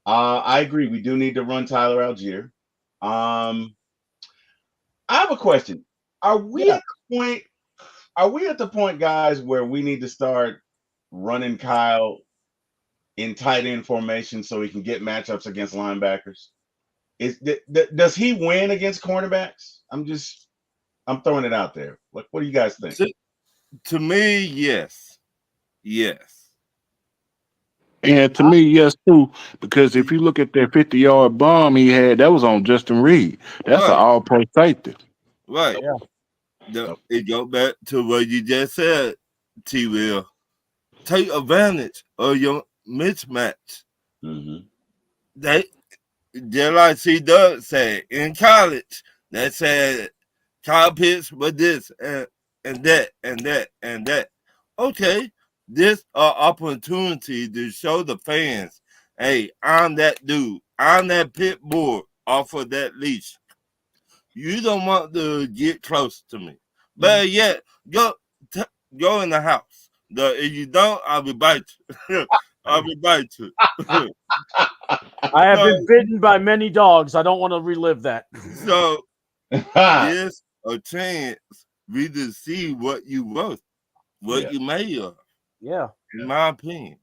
I agree. We do need to run Tyler Algier. I have a question. Are we at the point? Are we at the point, guys, where we need to start running Kyle in tight end formation so he can get matchups against linebackers? Does he win against cornerbacks? I'm throwing it out there. What do you guys think? To me, yes. Yes. And to me, yes, too, because if you look at that 50-yard bomb he had, that was on Justin Reed. That's an all-pro safety. Right. Yeah. It goes back to what you just said, T. Will. Take advantage of your mismatch. Mm-hmm. They, just like C. Doug said, in college, they said Kyle Pitts with this and that and that and that. Okay, this opportunity to show the fans, hey, I'm that dude. I'm that pit bull off of that leash. You don't want to get close to me. But yet, go in the house. If you don't, I'll be bite you. I'll be bite you. I have been bitten by many dogs. I don't want to relive that. So there's a chance we to see what you worth, what you made of. Yeah. In my opinion.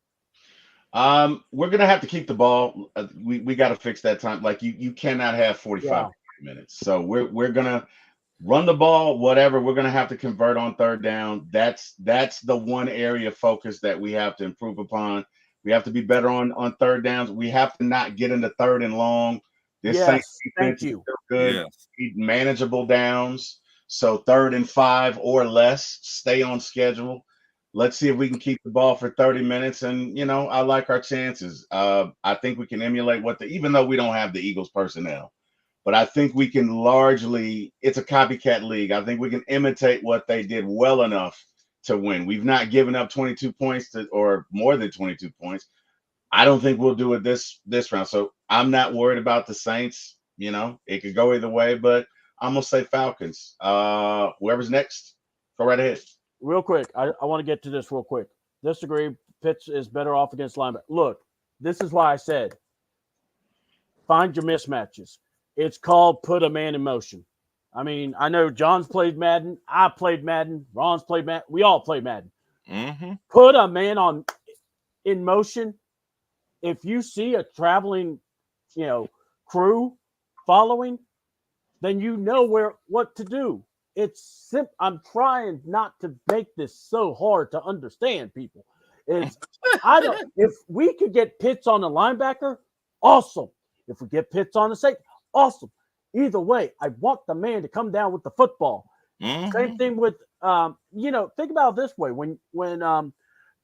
We're gonna have to keep the ball. We got to fix that time. Like you cannot have 45 minutes. So we're gonna run the ball. Whatever. We're gonna have to convert on third down. That's the one area of focus that we have to improve upon. We have to be better on third downs. We have to not get into third and long. This Saints defense is still good. Yes. Need manageable downs. So 3rd and 5 or less. Stay on schedule. Let's see if we can keep the ball for 30 minutes. And, I like our chances. I think we can emulate even though we don't have the Eagles personnel, but I think we can largely, it's a copycat league. I think we can imitate what they did well enough to win. We've not given up 22 points or more than 22 points. I don't think we'll do it this round. So I'm not worried about the Saints. It could go either way, but I'm going to say Falcons. Whoever's next, go right ahead. Real quick, I want to get to this real quick. Disagree. Pitts is better off against linebacker. Look, this is why I said find your mismatches. It's called put a man in motion. I mean, I know John's played Madden. I played Madden. Ron's played Madden. We all play Madden. Mm-hmm. Put a man in motion. If you see a traveling, crew following, then you know what to do. It's simple. I'm trying not to make this so hard to understand, people. If we could get Pitts on the linebacker, awesome. If we get Pitts on the safety, awesome. Either way, I want the man to come down with the football. Mm-hmm. Same thing with think about it this way. When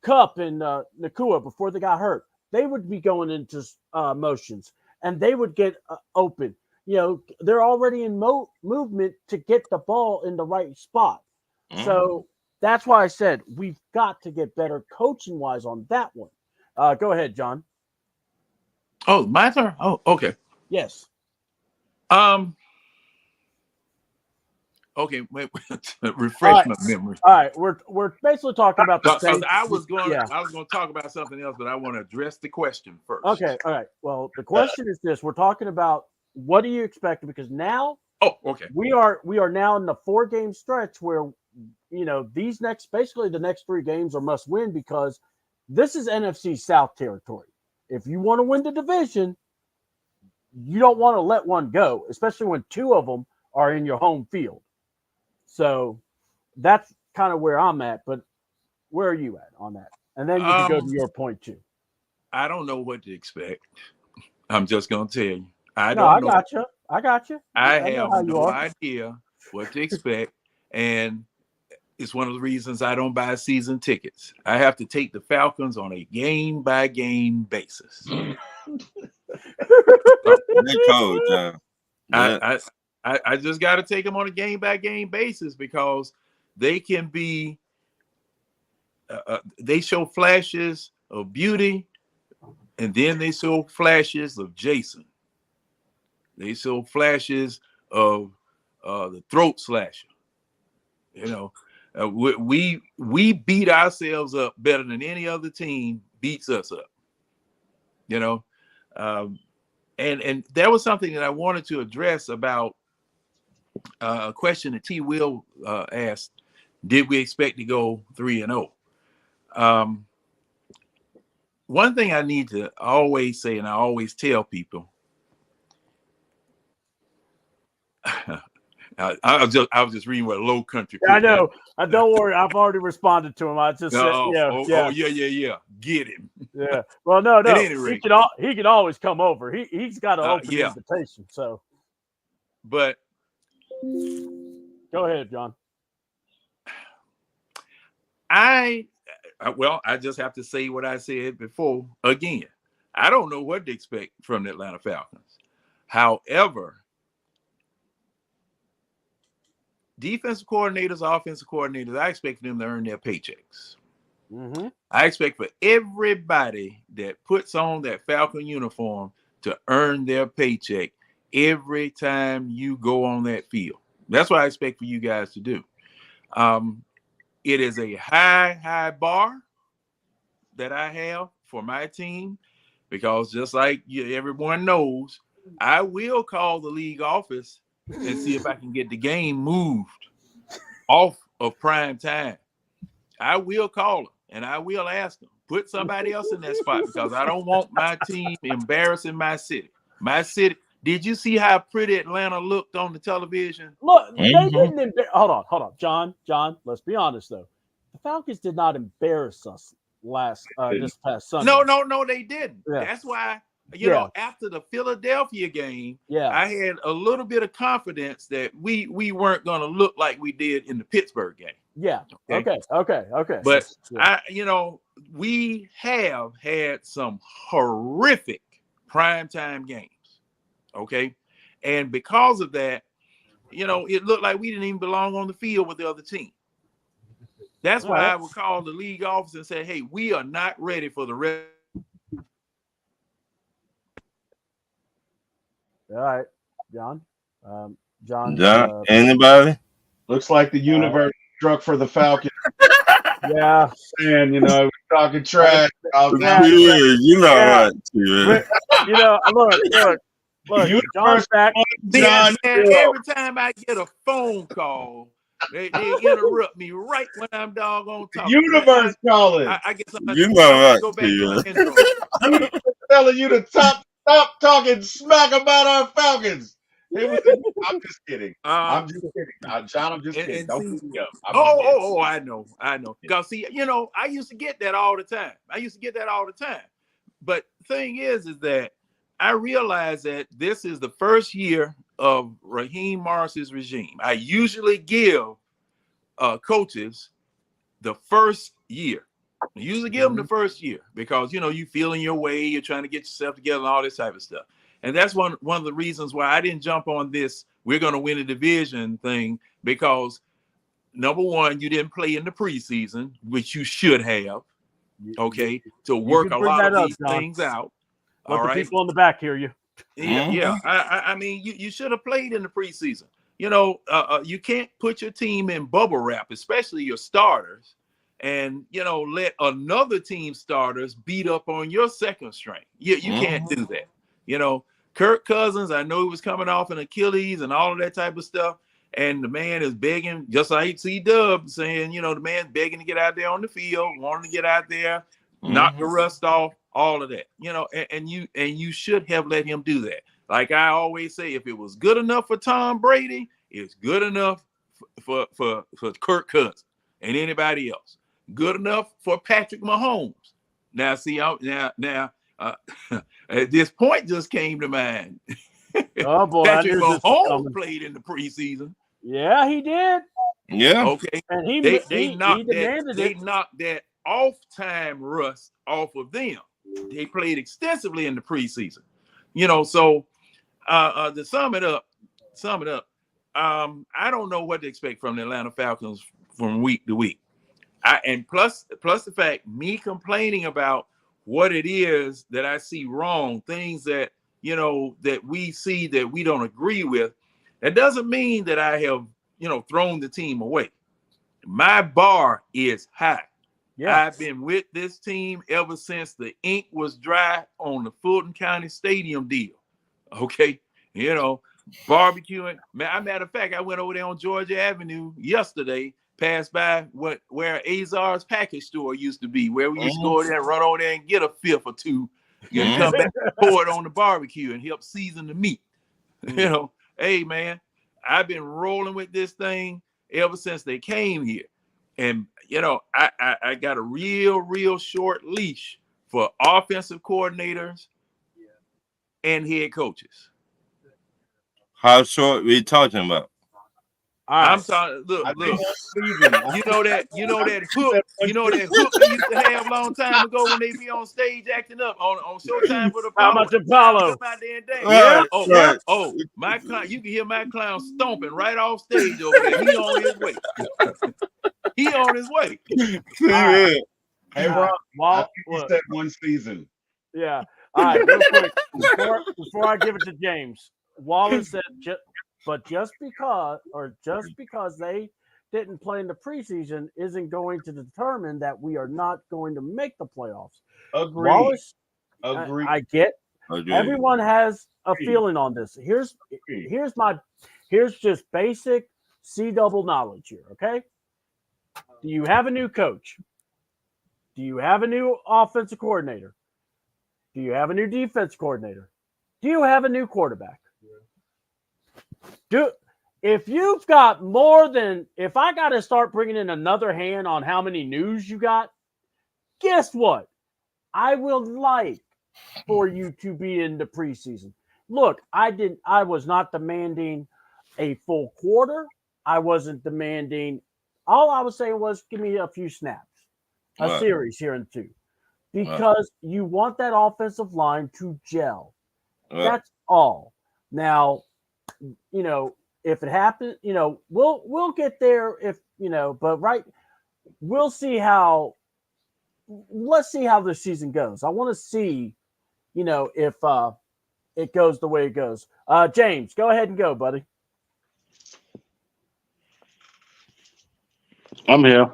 Cup and Nakua, before they got hurt, they would be going into motions and they would get open. They're already in movement to get the ball in the right spot. Mm-hmm. So that's why I said we've got to get better coaching wise on that one. Go ahead, John. Oh, my turn. Oh, okay. Yes. Okay, wait, refresh my memory. All right, we're basically talking about the same. I was going to talk about something else, but I want to address the question first. Okay, all right. Well, the question is this: we're talking about what do you expect? Because now, okay, we are now in the 4-game stretch where these the next 3 games are must win because this is NFC South territory. If you want to win the division, you don't want to let one go, especially when 2 of them are in your home field. So that's kind of where I'm at, but where are you at on that? And then you can go to your point too. I don't know what to expect. I'm just going to tell you. I got you. I have no idea what to expect. And it's one of the reasons I don't buy season tickets. I have to take the Falcons on a game-by-game basis. Cold, John. I just got to take them on a game-by-game basis because they can be they show flashes of beauty, and then they show flashes of Jason. They show flashes of the throat slasher. We beat ourselves up better than any other team beats us up. And there was something that I wanted to address about a question that T. Will asked: did we expect to go 3-0? One thing I need to always say, and I always tell people, I was just reading what Low Country. I know. Don't worry. I've already responded to him. I just said, yeah. Get him. Yeah. Well, no. At any rate, he can always come over. He's got an open invitation. So, but go ahead, John. I just have to say what I said before again. I don't know what to expect from the Atlanta Falcons. However, defensive coordinators, offensive coordinators, I expect them to earn their paychecks. Mm-hmm. I expect for everybody that puts on that Falcon uniform to earn their paycheck every time you go on that field. That's what I expect for you guys to do. It is a high bar that I have for my team because just like everyone knows, I will call the league office and see if I can get the game moved off of prime time. I will call them and I will ask them, put somebody else in that spot because I don't want my team embarrassing my city. My city. Did you see how pretty Atlanta looked on the television? Look, they didn't hold on. John, let's be honest though. The Falcons did not embarrass us this past Sunday. No, they didn't. Yeah. That's why after the Philadelphia game, I had a little bit of confidence that we weren't going to look like we did in the Pittsburgh game. Yeah. Okay. But we have had some horrific primetime games. Okay. And because of that, it looked like we didn't even belong on the field with the other team. That's why I would call the league office and say, hey, we are not ready for the rest. All right, John. John. Anybody? Looks like the universe struck for the Falcons. Yeah. And, we're talking trash. What? Look, John's back. John, Man, every time I get a phone call, they interrupt me right when I'm doggone talking. universe calling. I guess I'm You gonna know go right, back to my Tia. intro. Telling you to stop talking smack about our Falcons. I'm just kidding. I'm just kidding. John, I'm just kidding. And Don't see, beat me up. I'm just kidding. I know. Because see, I used to get that all the time. But the thing is that I realized that this is the first year of Raheem Morris's regime. I usually give coaches the first year. I usually give them the first year because you feeling your way, you're trying to get yourself together and all this type of stuff. And that's one of the reasons why I didn't jump on this we're going to win a division thing, because number one, you didn't play in the preseason, which you should have, okay, to work a lot of these things out. Let all the right. people in the back hear you. Yeah. I mean, you should have played in the preseason. You can't put your team in bubble wrap, especially your starters, and let another team's starters beat up on your second string. You can't do that. Kirk Cousins, I know he was coming off an Achilles and all of that type of stuff, and the man is begging, just like C Dub saying, the man's begging to get out there on the field, wanting to get out there, knock the rust off, all of that. And you should have let him do that. Like I always say, if it was good enough for Tom Brady, it's good enough for Kirk Cousins and anybody else. Good enough for Patrick Mahomes. Now, see, this point just came to mind. Oh boy, Patrick Mahomes played in the preseason. Yeah, he did. Yeah. Okay, and he knocked demanded they it. knocked that off-time rust off of them. They played extensively in the preseason. So to sum it up, I don't know what to expect from the Atlanta Falcons from week to week. And plus the fact, me complaining about what it is that I see wrong, things that that we see that we don't agree with, that doesn't mean that I have thrown the team away. My bar is high. Yeah. I've been with this team ever since the ink was dry on the Fulton County Stadium deal. Okay, barbecuing. Matter of fact, I went over there on Georgia Avenue yesterday, passed by where Azar's package store used to be, where we used to go there, run over there and get a fifth or two, and come back, pour it on the barbecue and help season the meat. Hey man, I've been rolling with this thing ever since they came here. And, I got a real short leash for offensive coordinators and head coaches. How short we talking about? I'm talking. Look. You know that hook. You know that hook we used to have a long time ago when they be on stage acting up on Showtime for the How much Apollo? My clown. You can hear my clown stomping right off stage over there. He on his way. He on his way. Hey, Ron, I think he said one season. Yeah. All right, real quick, before I give it to James, Wallace said, just because they didn't play in the preseason isn't going to determine that we are not going to make the playoffs. Agreed. Wallace, Agreed. I get. Agreed. Everyone has a feeling on this. Here's just basic C-double knowledge here, okay? Do you have a new coach? Do you have a new offensive coordinator? Do you have a new defense coordinator? Do you have a new quarterback? If you've got more than, if I got to start bringing in another hand on how many news you got, guess what? I would like for you to be in the preseason. Look, I was not demanding a full quarter. I wasn't demanding, all I was saying was give me a few snaps, a series here and two, because you want that offensive line to gel. That's all. Now, if it happens, we'll get there but let's see how this season goes. I want to see, if it goes the way it goes. James, go ahead and go, buddy. I'm here.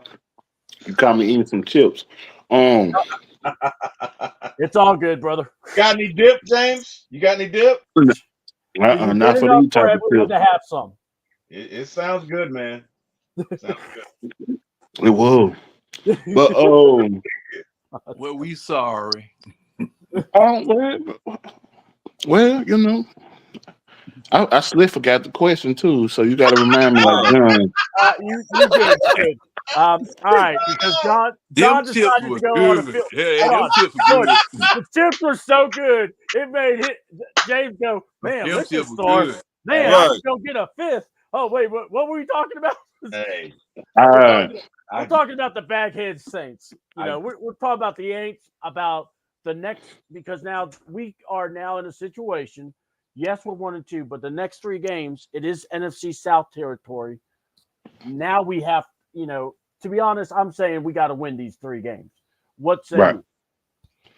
You caught me eating some chips. It's all good, brother. Got any dip, James? You got any dip? You Not get for enough these for type of everyone trips. to have some. It sounds good, man. Sounds good. It was. But Well, we sorry. well, well, you know, I still forgot the question too. So you got to remind me like John. You did good. All right, because John Them chips decided to were go on a good. field. Hey, Hold them on, chips were look, good. the chips were so good it made James go, man. Them Liquor chips were store, good. man. I Hey, Right. should go get a fifth. Oh wait, what were we talking about? hey, We're Uh, talking. We're I talking about the Baghead Saints. You I know, we're talking about the Aints, about the next, because now we are now in a situation. Yes, we're 1-2, but the next three games, it is NFC South territory. Now we have, to be honest, I'm saying we got to win these three games. What say right. you?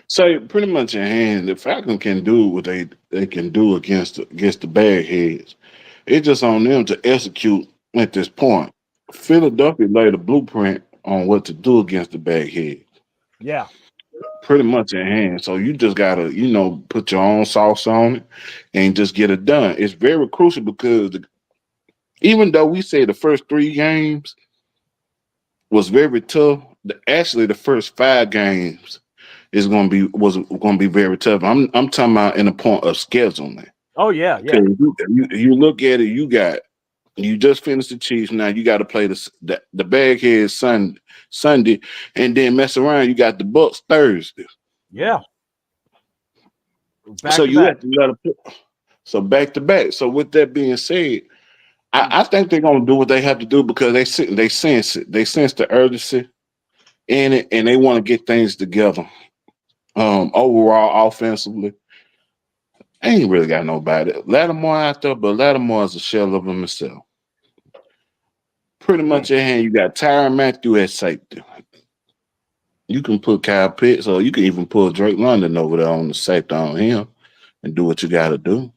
So pretty much in hand, the Falcons can do what they can do against the bad heads. It's just on them to execute at this point. Philadelphia laid a blueprint on what to do against the bad heads. Yeah, Pretty much in hand. So you just gotta, put your own sauce on it and just get it done. It's very crucial because even though we say the first three games was very tough, actually the first five games is going to be very tough. I'm talking about in the point of scheduling. oh yeah, yeah, Because you look at it, you just finished the Chiefs. Now you got to play the Baghead Sunday, and then mess around. You got the Bucks Thursday. yeah. So Back to you back. have to let it. So back to back. So with that being said, I think they're gonna do what they have to do because they sense it. They sense the urgency in it, and they want to get things together. Overall, offensively, I ain't really got nobody. Lattimore out there, but Lattimore is a shell of himself. Pretty much at hand, you got Tyron Matthew at safety. You can put Kyle Pitts, or you can even put Drake London over there on the safety on him and do what you got to do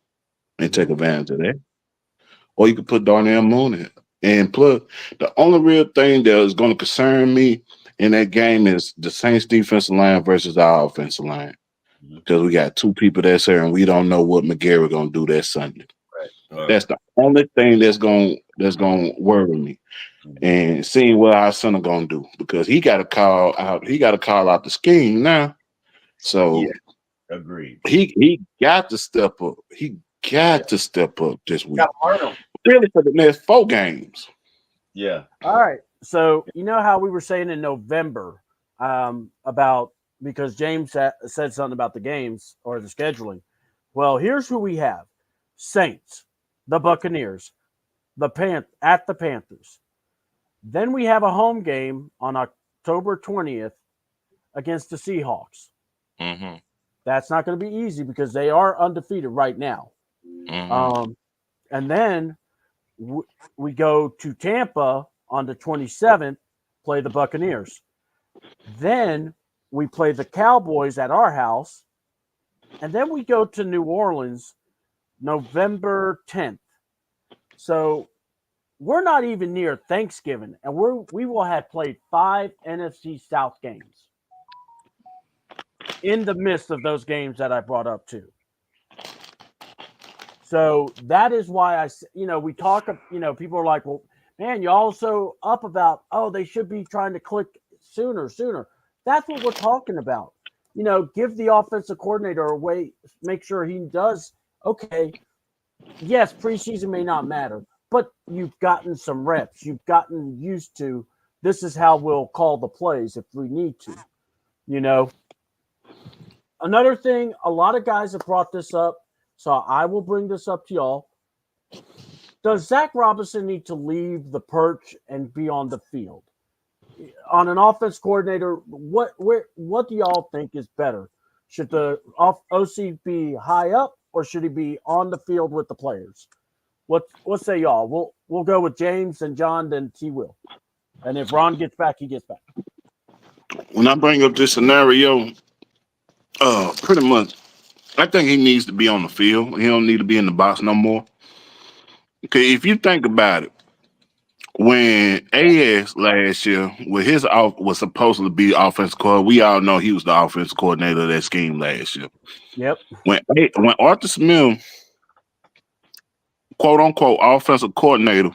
and take advantage of that. Or you could put Darnell Mooney. And plus, the only real thing that is going to concern me in that game is the Saints defensive line versus our offensive line. Because we got two people that's here and we don't know what McGarry gonna do that Sunday. That's the only thing that's gonna worry me. And seeing what our center gonna do because he got to call out the scheme now. So yeah, agreed. he got to step up. He got to step up this week. Got Arnold. Really for the next 4 games. Yeah. All right. So you know how we were saying in November about, because James said something about the games or the scheduling. Well, here's who we have: Saints, the Buccaneers, at the Panthers. Then we have a home game on October 20th against the Seahawks. Mm-hmm. That's not going to be easy because they are undefeated right now. Mm-hmm. And then we go to Tampa on the 27th, play the Buccaneers. Then we play the Cowboys at our house. And then we go to New Orleans November 10th. So we're not even near Thanksgiving, and we will have played 5 NFC South games in the midst of those games that I brought up too. So that is why we talk, people are like, well, man, you're also up about, oh, they should be trying to click sooner. That's what we're talking about. Give the offensive coordinator a way, make sure he does, okay, yes, preseason may not matter, but you've gotten some reps. You've gotten used to, this is how we'll call the plays if we need to. Another thing, a lot of guys have brought this up, so I will bring this up to y'all. Does Zach Robinson need to leave the perch and be on the field? On an offense coordinator, what do y'all think is better? Should the OC be high up, or should he be on the field with the players? What say y'all? We'll go with James and John, then T Will. And if Ron gets back, he gets back. When I bring up this scenario, pretty much I think he needs to be on the field. He don't need to be in the box no more. Okay, if you think about it, when AS last year, with his was supposed to be offensive coordinator, we all know he was the offensive coordinator of that scheme last year. Yep. When Arthur Smith quote unquote offensive coordinator,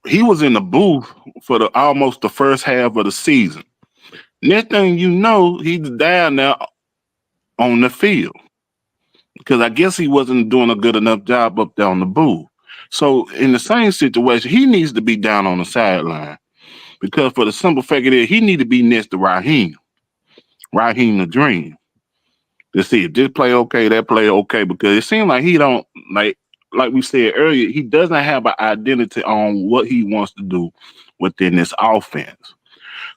he was in the booth for almost the first half of the season. Next thing you know, he's down there on the field because I guess he wasn't doing a good enough job up there on the booth. So in the same situation, he needs to be down on the sideline because for the simple fact of it, he need to be next to Raheem the Dream, to see if this play okay, that play okay, because it seems like he don't like we said earlier, he doesn't have an identity on what he wants to do within this offense.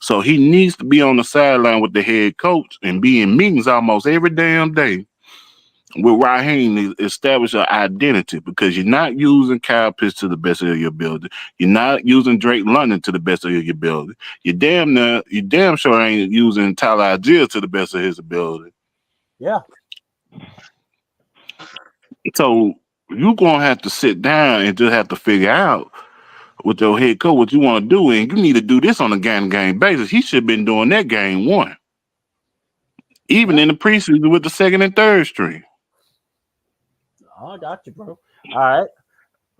So he needs to be on the sideline with the head coach and be in meetings almost every damn day with Raheem to establish an identity, because you're not using Kyle Pitts to the best of your ability. You're not using Drake London to the best of your ability. You damn sure ain't using Tyler Algier to the best of his ability. Yeah. So you're gonna have to sit down and just have to figure out with your head coach what you want to do, and you need to do this on a game basis. He should have been doing that game one, even in the preseason with the second and third string. Oh, I got you, bro. All right.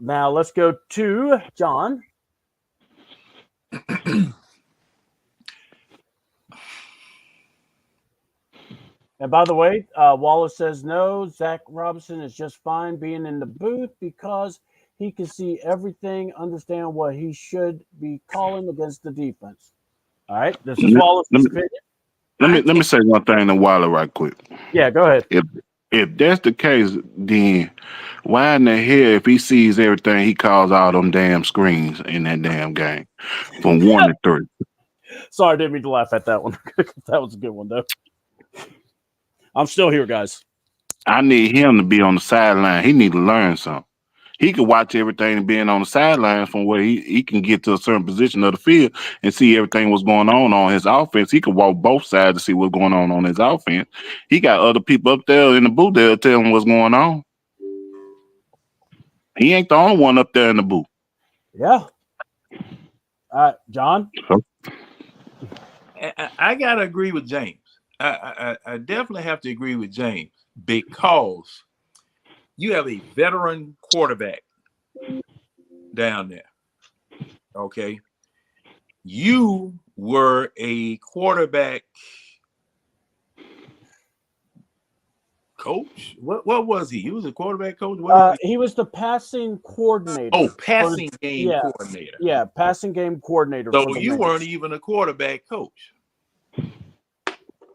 Now let's go to John. And by the way, Wallace says no. Zach Robinson is just fine being in the booth because he can see everything, understand what he should be calling against the defense. All right. This is Wallace's opinion. Let me say one thing to Waller right quick. Yeah, go ahead. If that's the case, then why in the hell, if he sees everything, he calls all them damn screens in that damn game from 1 to 3? Sorry, I didn't mean to laugh at that one. That was a good one, though. I'm still here, guys. I need him to be on the sideline. He need to learn something. He can watch everything being on the sideline from where he can get to a certain position of the field and see everything what's going on his offense. He can walk both sides to see what's going on his offense. He got other people up there in the booth there tell him what's going on. He ain't the only one up there in the booth. Yeah. John? I got to agree with James. I definitely have to agree with James because you have a veteran quarterback down there. Okay. You were a quarterback coach. What was he? He was a quarterback coach. He was the passing coordinator. Oh, passing game coordinator. Yeah, passing game coordinator. So you weren't even a quarterback coach.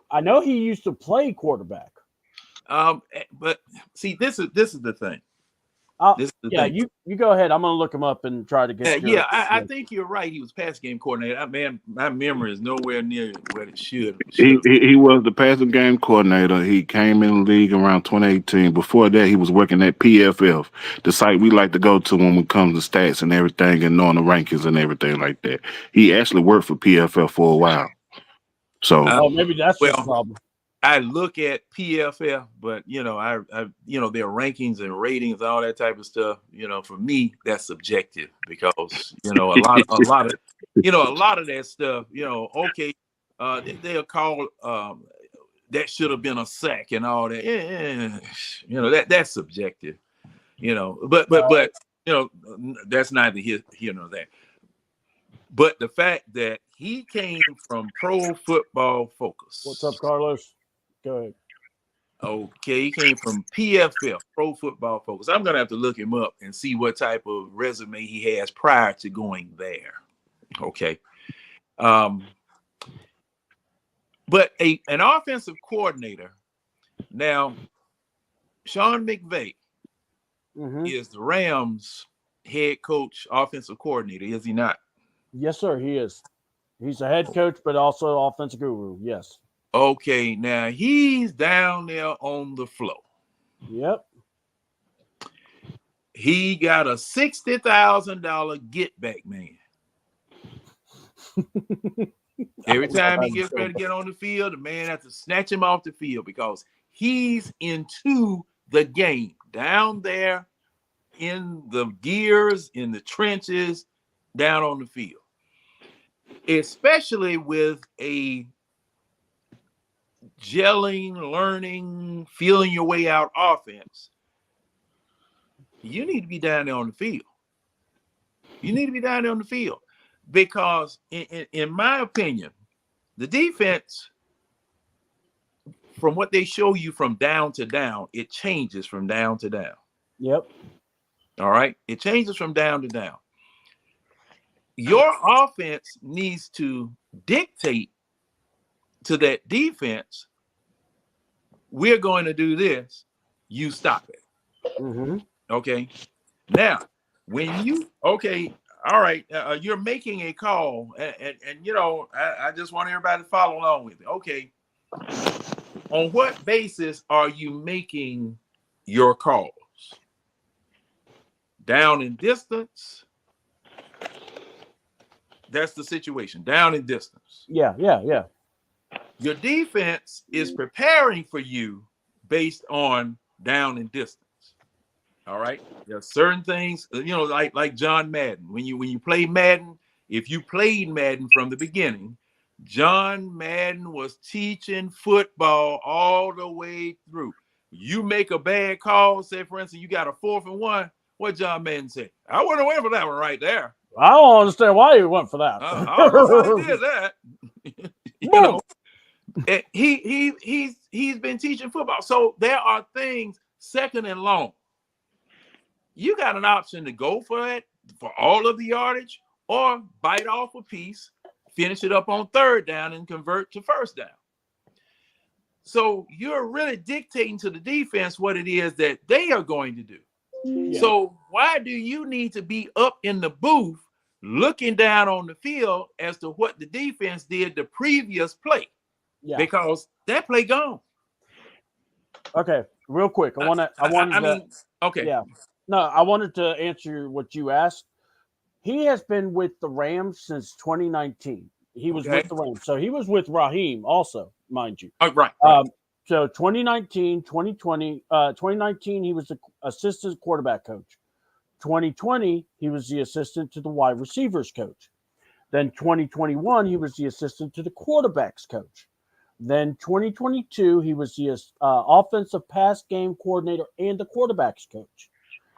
I know he used to play quarterback. But see, this is the thing. You go ahead. I'm gonna look him up and try to get. I think you're right. He was pass game coordinator. Man, my memory is nowhere near what it should. He was the passing game coordinator. He came in the league around 2018. Before that, he was working at PFF, the site we like to go to when it comes to stats and everything and knowing the rankings and everything like that. He actually worked for PFF for a while. So maybe that's the problem. I look at PFF, but I their rankings and ratings, all that type of stuff. For me, that's subjective because a lot of that stuff. Okay, they'll call that should have been a sack and all that. That's subjective. But that's neither here nor there. But the fact that he came from Pro Football Focus. What's up, Carlos? Go ahead. Okay, he came from PFF, Pro Football Focus. I'm going to have to look him up and see what type of resume he has prior to going there. Okay. But an offensive coordinator, now, Sean McVay is the Rams head coach, offensive coordinator, is he not? Yes, sir, he is. He's a head coach, but also offensive guru, yes. Okay, now he's down there on the floor. Yep. He got a $60,000 get back man. Every time he gets ready to get on the field, the man has to snatch him off the field because he's into the game down there in the gears, in the trenches, down on the field. Especially with a gelling, learning, feeling your way out offense. you need to be down there on the field. You need to be down there on the field because, in my opinion, the defense, from what they show you from down to down, it changes from down to down. Yep. All right. It changes from down to down. Your offense needs to dictate to that defense, we're going to do this. You stop it. Mm-hmm. Okay. Now, when you, okay, all right, you're making a call, and you know, I just want everybody to follow along with it. Okay. On what basis are you making your calls? Down in distance? That's the situation. Down in distance. Yeah. Your defense is preparing for you based on down in distance. All right. There are certain things, you know, like John Madden. When you play Madden, if you played Madden from the beginning, John Madden was teaching football all the way through. You make a bad call, say for instance, you got a 4th and 1. What John Madden said? I wouldn't have went for that one right there. I don't understand why you went for that. I don't know why he did that. You know, he's been teaching football. So there are things 2nd and long. You got an option to go for it for all of the yardage or bite off a piece, finish it up on 3rd down and convert to 1st down. So you're really dictating to the defense what it is that they are going to do. Yeah. So why do you need to be up in the booth looking down on the field as to what the defense did the previous play? Yeah. Because that play gone. Okay, real quick. I wanted to answer what you asked. He has been with the Rams since 2019. He was with the Rams. So he was with Raheem also, mind you. Oh, right. So 2019, 2019, he was the assistant quarterback coach. 2020, he was the assistant to the wide receivers coach. Then 2021, he was the assistant to the quarterbacks coach. Then 2022, he was the offensive pass game coordinator and the quarterbacks coach.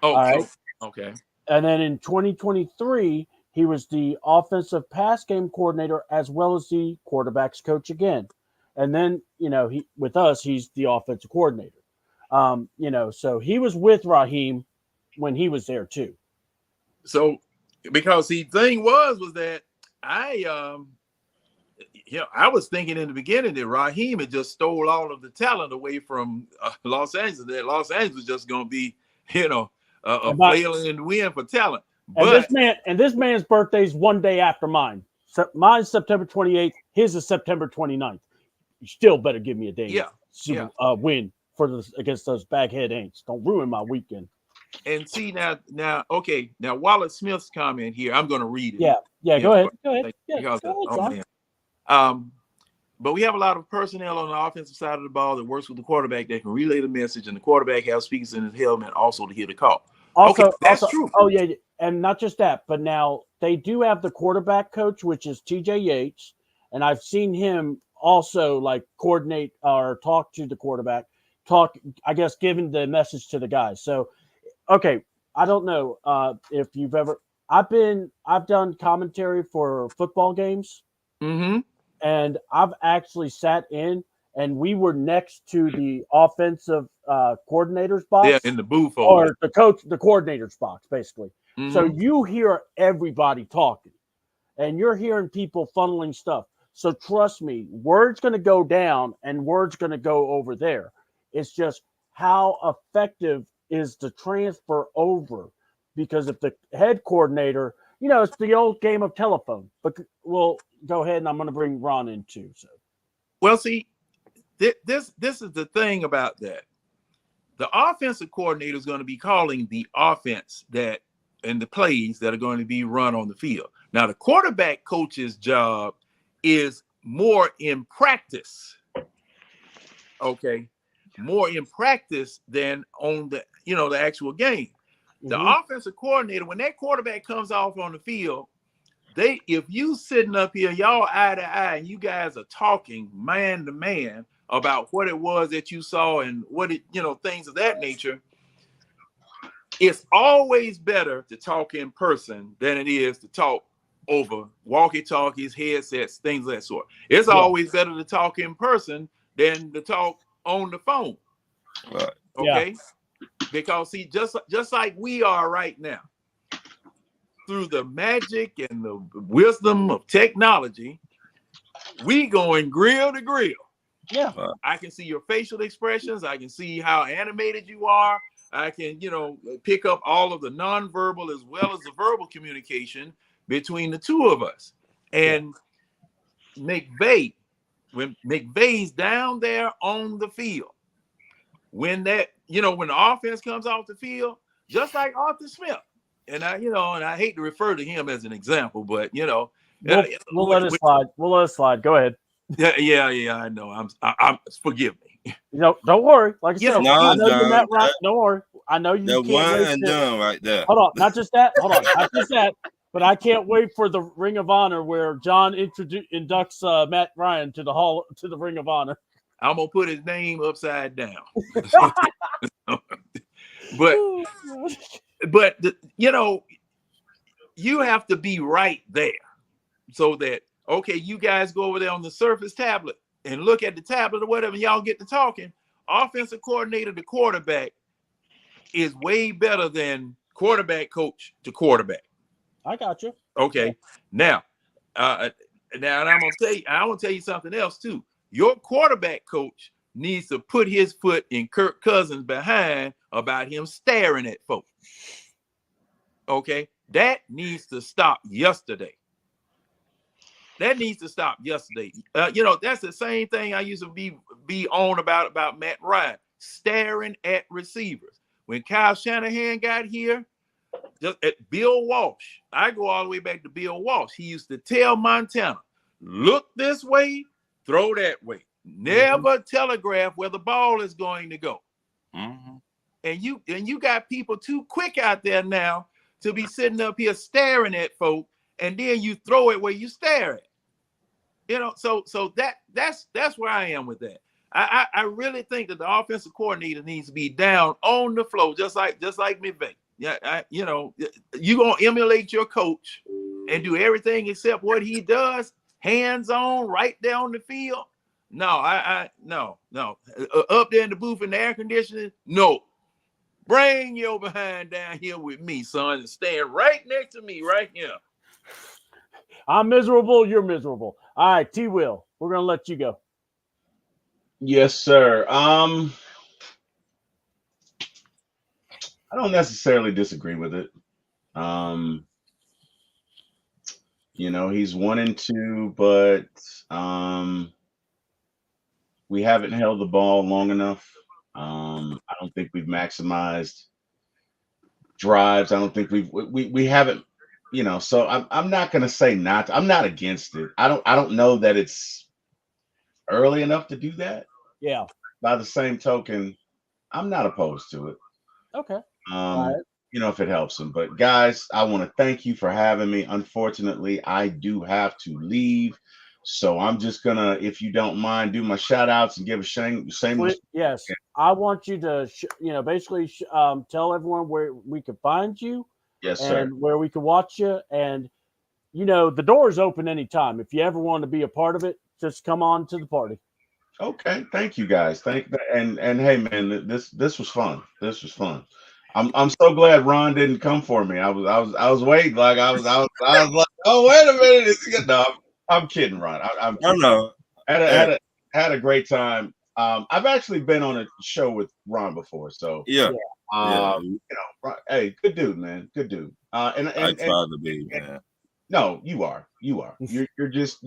Oh, right. Okay. And then in 2023, he was the offensive pass game coordinator as well as the quarterbacks coach again. And then, you know, with us, he's the offensive coordinator. You know, so he was with Raheem when he was there too. So, because the thing was that I was thinking in the beginning that Raheem had just stole all of the talent away from Los Angeles. That Los Angeles was just going to be, you know, a flailing win for talent. But this man's birthday is one day after mine. So mine's September 28th. His is September 29th. You still better give me a day. Win against those baghead Aints. Don't ruin my weekend. And see now, okay. Now Wallace Smith's comment here, I'm going to read it. Yeah. Go ahead. But we have a lot of personnel on the offensive side of the ball that works with the quarterback that can relay the message, and the quarterback has speakers in his helmet also to hear the call. That's true. Oh yeah, and not just that, but now they do have the quarterback coach, which is TJ Yates, and I've seen him also like coordinate or talk to the quarterback, I guess, giving the message to the guys. So, okay, I don't know if you've ever. I've done commentary for football games, and I've actually sat in, and we were next to the offensive coordinator's box. Yeah, in the booth, or the coordinator's box, basically. So you hear everybody talking, and you're hearing people funneling stuff. So trust me, word's going to go down and word's going to go over there. It's just how effective is the transfer over? Because if the head coordinator, you know, it's the old game of telephone. But we'll go ahead, and I'm going to bring Ron in too. So, well, see, this is the thing about that. The offensive coordinator is going to be calling the offense and the plays that are going to be run on the field. Now, the quarterback coach's job is more in practice. Okay. More in practice than on the actual game. The offensive coordinator, when that quarterback comes off on the field, if you sitting up here, y'all eye to eye, and you guys are talking man to man about what it was that you saw and things of that nature, it's always better to talk in person than it is to talk over walkie-talkies, headsets, things of that sort. It's always better to talk in person than to talk on the phone. Right. Okay? Because see, just like we are right now, through the magic and the wisdom of technology, we going grill to grill. Yeah. I can see your facial expressions. I can see how animated you are. I can, pick up all of the nonverbal as well as the verbal communication between the two of us. And McVay, when McVay's down there on the field, when the offense comes off the field, just like Arthur Smith, and I hate to refer to him as an example, but we'll let it slide. We'll let it slide. Go ahead. Yeah. I know. I'm forgive me. Don't worry. Like I said, No, I know you're John, not right. Don't worry. I know you That can't one wait and done right there. Hold on, not just that. Hold on, not just that. But I can't wait for the Ring of Honor where John inducts Matt Ryan to the Ring of Honor. I'm gonna put his name upside down. but you have to be right there so that you guys go over there on the Surface tablet and look at the tablet or whatever, y'all get to talking. Offensive coordinator to quarterback is way better than quarterback coach to quarterback. I got you. Okay. Now, and I'm gonna tell you something else too. Your quarterback coach needs to put his foot in Kirk Cousins behind about him staring at folks. Okay, that needs to stop yesterday. That's the same thing I used to be on about Matt Ryan staring at receivers. When Kyle Shanahan got here, just at Bill Walsh, I go all the way back to Bill Walsh. He used to tell Montana, look this way, throw that way. Never telegraph where the ball is going to go. Mm-hmm. And you got people too quick out there now to be sitting up here staring at folk, and then you throw it where you stare at. So that's where I am with that. I really think that the offensive coordinator needs to be down on the floor, just like McVay. Yeah, you're gonna emulate your coach and do everything except what he does, hands on, right there on the field. No, no. Up there in the booth in the air conditioning, no. Bring your behind down here with me, son, and stand right next to me right here. I'm miserable. You're miserable. All right, T-Will, we're going to let you go. Yes, sir. I don't necessarily disagree with it. He's 1-2, but we haven't held the ball long enough. I don't think we've maximized drives. I don't think we haven't, so I'm not going to say not. I'm not against it. I don't know that it's early enough to do that. Yeah. By the same token, I'm not opposed to it. Okay. Right. If it helps them. But guys, I want to thank you for having me. Unfortunately, I do have to leave. So I'm just gonna, if you don't mind, do my shout outs and give a shameless. Yes, I want you to, basically tell everyone where we can find you. Yes, sir. And where we can watch you. And, the door is open anytime. If you ever want to be a part of it, just come on to the party. Okay. Thank you guys. And hey, man, this was fun. This was fun. I'm so glad Ron didn't come for me. I was waiting. Like I was like, oh, wait a minute. No, I'm kidding, Ron. I'm kidding. No. Had a great time. I've actually been on a show with Ron before, so yeah. Hey, good dude, man. Good dude. And I try to be, man. No, you are. You're just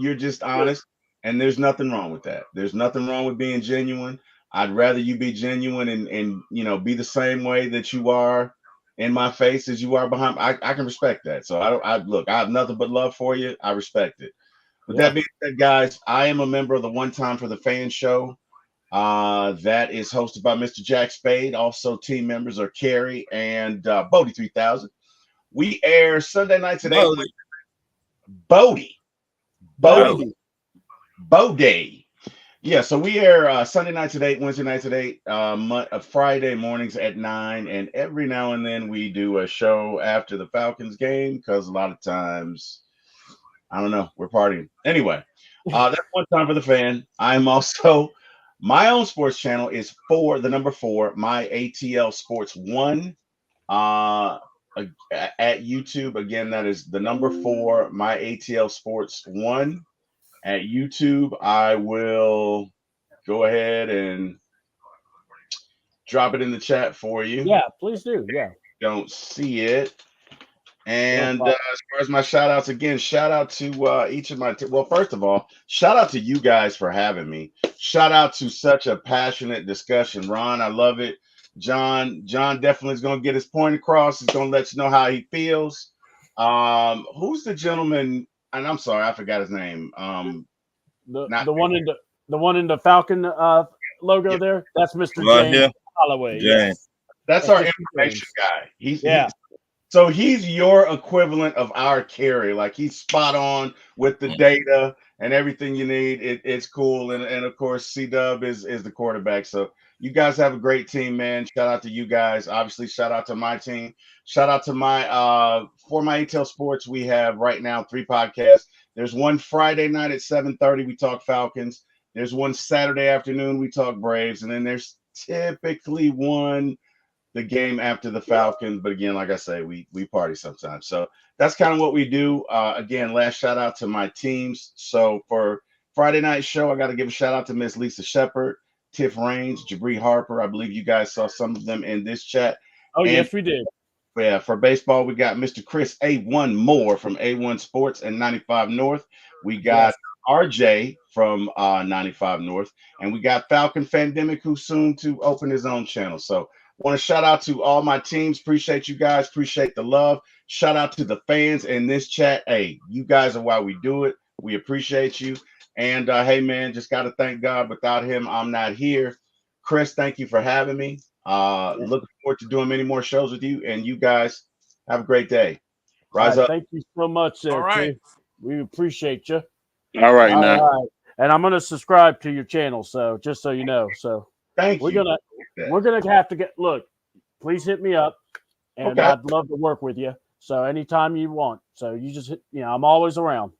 honest, and there's nothing wrong with that. There's nothing wrong with being genuine. I'd rather you be genuine and be the same way that you are in my face as you are behind. I can respect that. So I have nothing but love for you. I respect it. With that being said, guys, I am a member of the One Time for the Fan show. That is hosted by Mr. Jack Spade. Also, team members are Carrie and Bodie 3000. We air Sunday nights at 8. Bodie. Yeah, so we air Sunday nights at 8, Wednesday nights at 8, Friday mornings at 9, and every now and then we do a show after the Falcons game because a lot of times, I don't know, we're partying. Anyway, that's one time for the fan. I'm also, my own sports channel is the number 4, my ATL Sports 1 at YouTube. Again, that is the number 4, my ATL Sports 1 at YouTube. I will go ahead and drop it in the chat for you. Yeah, please do. Yeah. Don't see it. No And problem. as far as my shout outs, again, shout out to each of my, well, first of all, shout out to you guys for having me. Shout out to such a passionate discussion. Ron, I love it. John definitely is going to get his point across. He's going to let you know how he feels. Who's the gentleman? And I'm sorry, I forgot his name. The Not the one in the one in the Falcon logo Yeah. there. That's Mr. Right James here. Holloway. James. Yes. that's That's our Mr. information James. guy. Yeah. So he's your equivalent of our carry. Like he's spot on with the data and everything you need. It's cool. And of course, C Dub is the quarterback. So you guys have a great team, man. Shout out to you guys. Obviously, shout out to my team. Shout out to my for my ATL Sports. We have right now 3 podcasts. There's one Friday night at 7:30. We talk Falcons. There's one Saturday afternoon. We talk Braves. And then there's typically one the game after the Falcons. But again, like I say, we party sometimes. So that's kind of what we do. Again, last shout out to my teams. So for Friday night show, I got to give a shout out to Miss Lisa Shepard, Tiff Raines, Jabri Harper. I believe you guys saw some of them in this chat. Oh, And yes, we did. yeah, for baseball, we got Mr. Chris A1 Moore from A1 Sports and 95 North. We got Yes. RJ from 95 North, and we got Falcon Fandemic, who's soon to open his own channel. So want to shout out to all my teams. Appreciate you guys. Appreciate the love. Shout out to the fans in this chat. Hey, you guys are why we do it. We appreciate you. And hey, man, just got to thank God. Without him, I'm not here. Chris, thank you for having me. Looking forward to doing many more shows with you. And you guys have a great day. All Rise right, up. thank you so much there, All right. T. We appreciate you. All right, All now. right. And I'm gonna subscribe to your channel, so just so you know. So Thank we're you. gonna have to get look, please hit me up and Okay. I'd love to work with you. So anytime you want. So you just I'm always around.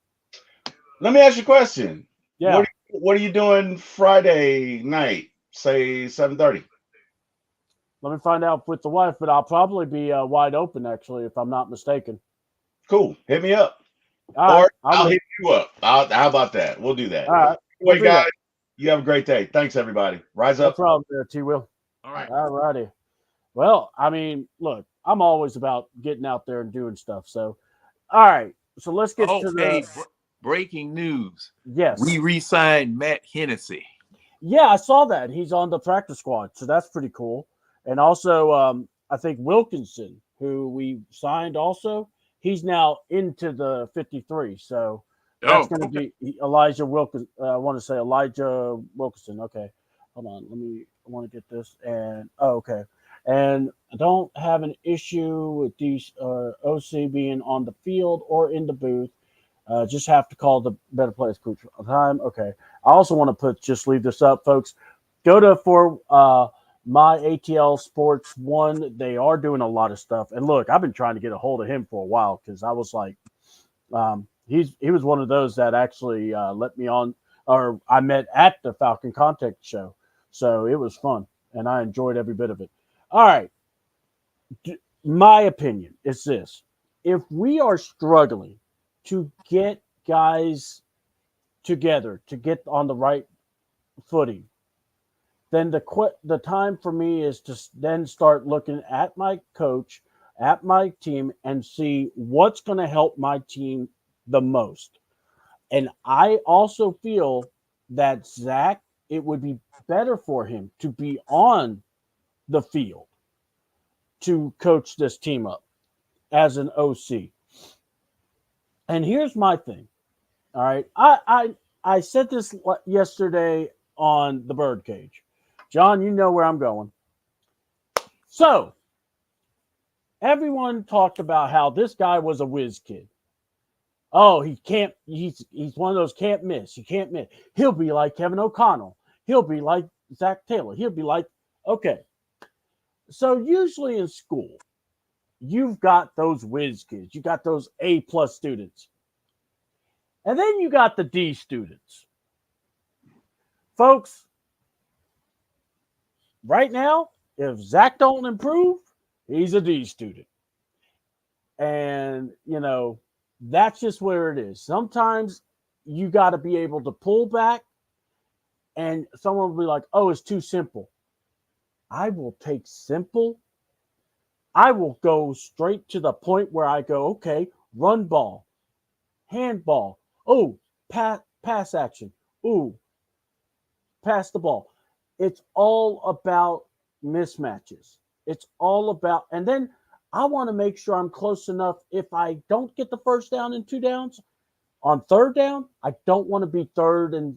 Let me ask you a question. Yeah. What are you doing Friday night? Say 7:30. Let me find out with the wife, but I'll probably be wide open actually, if I'm not mistaken. Cool. Hit me up. All Or right. I'll hit you up. How about that? We'll do that. All right. Anyway, do guys, that. you have a great day. Thanks, everybody. Rise No up. problem there, T Will. All right. All righty. Well, I mean, look, I'm always about getting out there and doing stuff. So, all right. So let's get to the Hey, breaking news. yes. We re-signed Matt Hennessy. Yeah, I saw that. He's on the practice squad, so that's pretty cool. And also, I think Wilkinson, who we signed, also he's now into the 53. So that's going to be Elijah Wilkinson. I want to say Elijah Wilkinson. Okay, hold on. I want to get this. And okay. And I don't have an issue with these OC being on the field or in the booth. Just have to call the better players coach on time. Okay. I also want to leave this up, folks. Go to my ATL Sports 1. They are doing a lot of stuff. And look, I've been trying to get a hold of him for a while because I was like, he was one of those that actually let me on, or I met at the Falcon Contact Show. So it was fun, and I enjoyed every bit of it. All right. My opinion is this. If we are struggling to get guys together to get on the right footing, then the time for me is to then start looking at my coach, at my team, and see what's going to help my team the most. And I also feel that Zach, it would be better for him to be on the field to coach this team up as an OC. And here's my thing. All right. I said this yesterday on the Birdcage. John, you know where I'm going. So, everyone talked about how this guy was a whiz kid. Oh, he can't. He's one of those can't miss. You can't miss. He'll be like Kevin O'Connell. He'll be like Zach Taylor. He'll be like, okay. So usually in school, you've got those whiz kids. You got those A+ students. And then you got the D students. Folks, right now, if Zach don't improve, he's a D student. And, that's just where it is. Sometimes you got to be able to pull back, and someone will be like, oh, it's too simple. I will take simple. I will go straight to the point where I go, okay, run ball, handball. Oh, pass action. Ooh, pass the ball. It's all about mismatches. It's all about, and then I want to make sure I'm close enough. If I don't get the first down and 2 downs, on 3rd down, I don't want to be 3rd and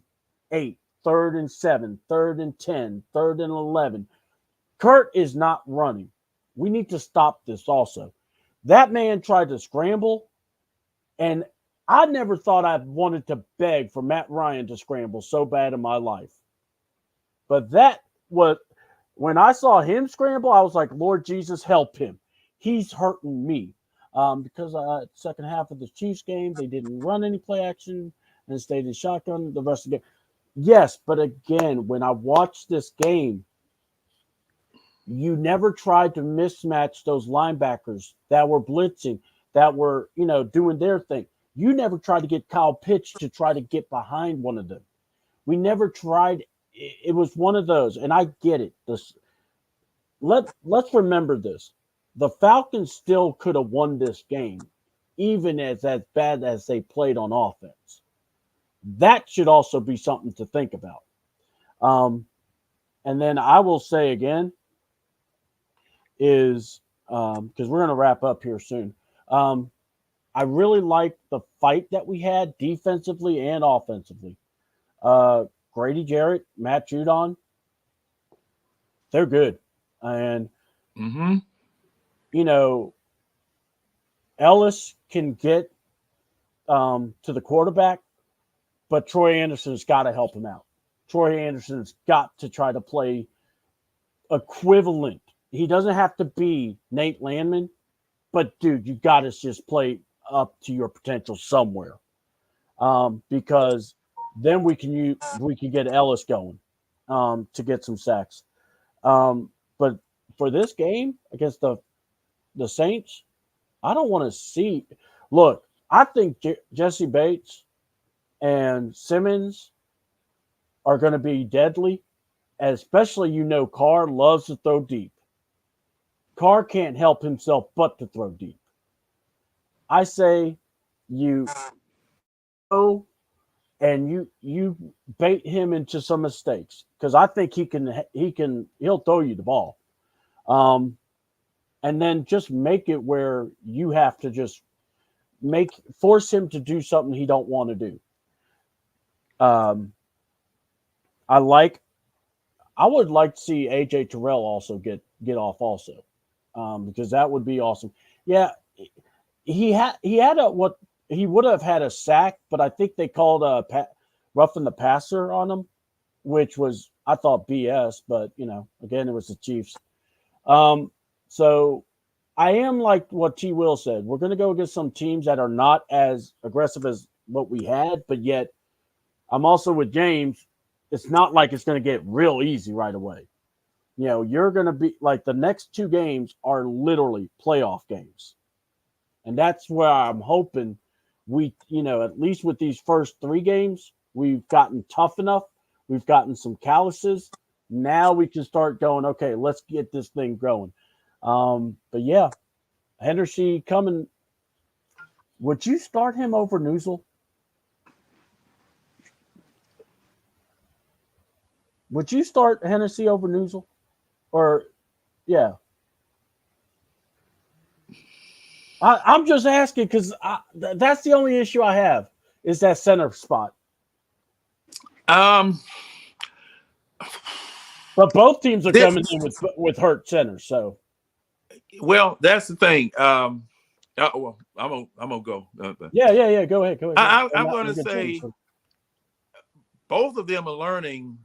8, 3rd and 7, 3rd and 10, 3rd and 11. Kurt is not running. We need to stop this also. That man tried to scramble, and I never thought I wanted to beg for Matt Ryan to scramble so bad in my life. But that was, when I saw him scramble, I was like, Lord Jesus, help him. He's hurting me. Because second half of the Chiefs game, they didn't run any play action and stayed in shotgun the rest of the game. Yes, but again, when I watched this game, you never tried to mismatch those linebackers that were blitzing, that were, doing their thing. You never tried to get Kyle Pitts to try to get behind one of them. We never tried. It was one of those, and I get it. Let's remember this. The Falcons still could have won this game, even as bad as they played on offense. That should also be something to think about. And then I will say again is, because we're going to wrap up here soon, I really like the fight that we had defensively and offensively. Grady Jarrett, Matt Judon, they're good. And Ellis can get to the quarterback, but Troy Anderson's got to help him out. Troy Anderson's got to try to play equivalent. He doesn't have to be Nate Landman, but dude, you got to just play up to your potential somewhere, because then we can get Ellis going to get some sacks. But for this game against the Saints, I don't want to see. Look, I think Jesse Bates and Simmons are going to be deadly, especially Carr loves to throw deep. Carr can't help himself but to throw deep. I say you go and you bait him into some mistakes, because I think he'll throw you the ball. And then just make it where you have to just force him to do something he don't want to do. I would like to see AJ Terrell also get off also, because that would be awesome. Yeah, he would have had a sack, but I think they called roughing the passer on him, which was, I thought, BS. But again, it was the Chiefs. So I am like what T. Will said. We're going to go against some teams that are not as aggressive as what we had, but yet I'm also with James. It's not like it's going to get real easy right away. You're going to be like, the next 2 games are literally playoff games. And that's where I'm hoping we, at least with these first 3 games, we've gotten tough enough. We've gotten some calluses. Now we can start going, okay, let's get this thing going. But yeah, Henderson coming. Would you start him over Newsel? Would you start Hennessy over Newsel? Or, yeah. I'm just asking because that's the only issue I have, is that center spot. Um, But both teams are coming in with hurt centers. So, well, that's the thing. Well, I'm gonna go. Yeah. Go ahead. I'm going to say both of them are learning.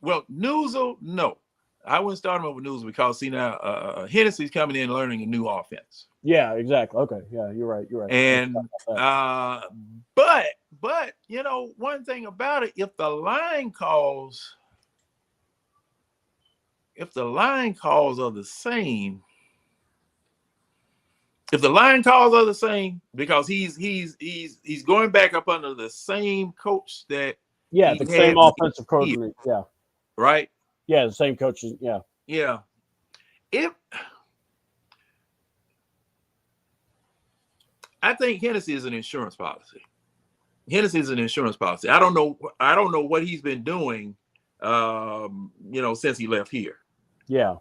Well, Newsel, no, I wouldn't start him over Newsel because see now Hennessy's coming in learning a new offense. Yeah, exactly. Okay, yeah, you're right. And but one thing about it, if the line calls are the same. If the line calls are the same, because he's going back up under the same coach that the same offensive coordinator, right, the same coaches, If I think Hennessy is an insurance policy. I don't know what he's been doing, since he left here. Yeah.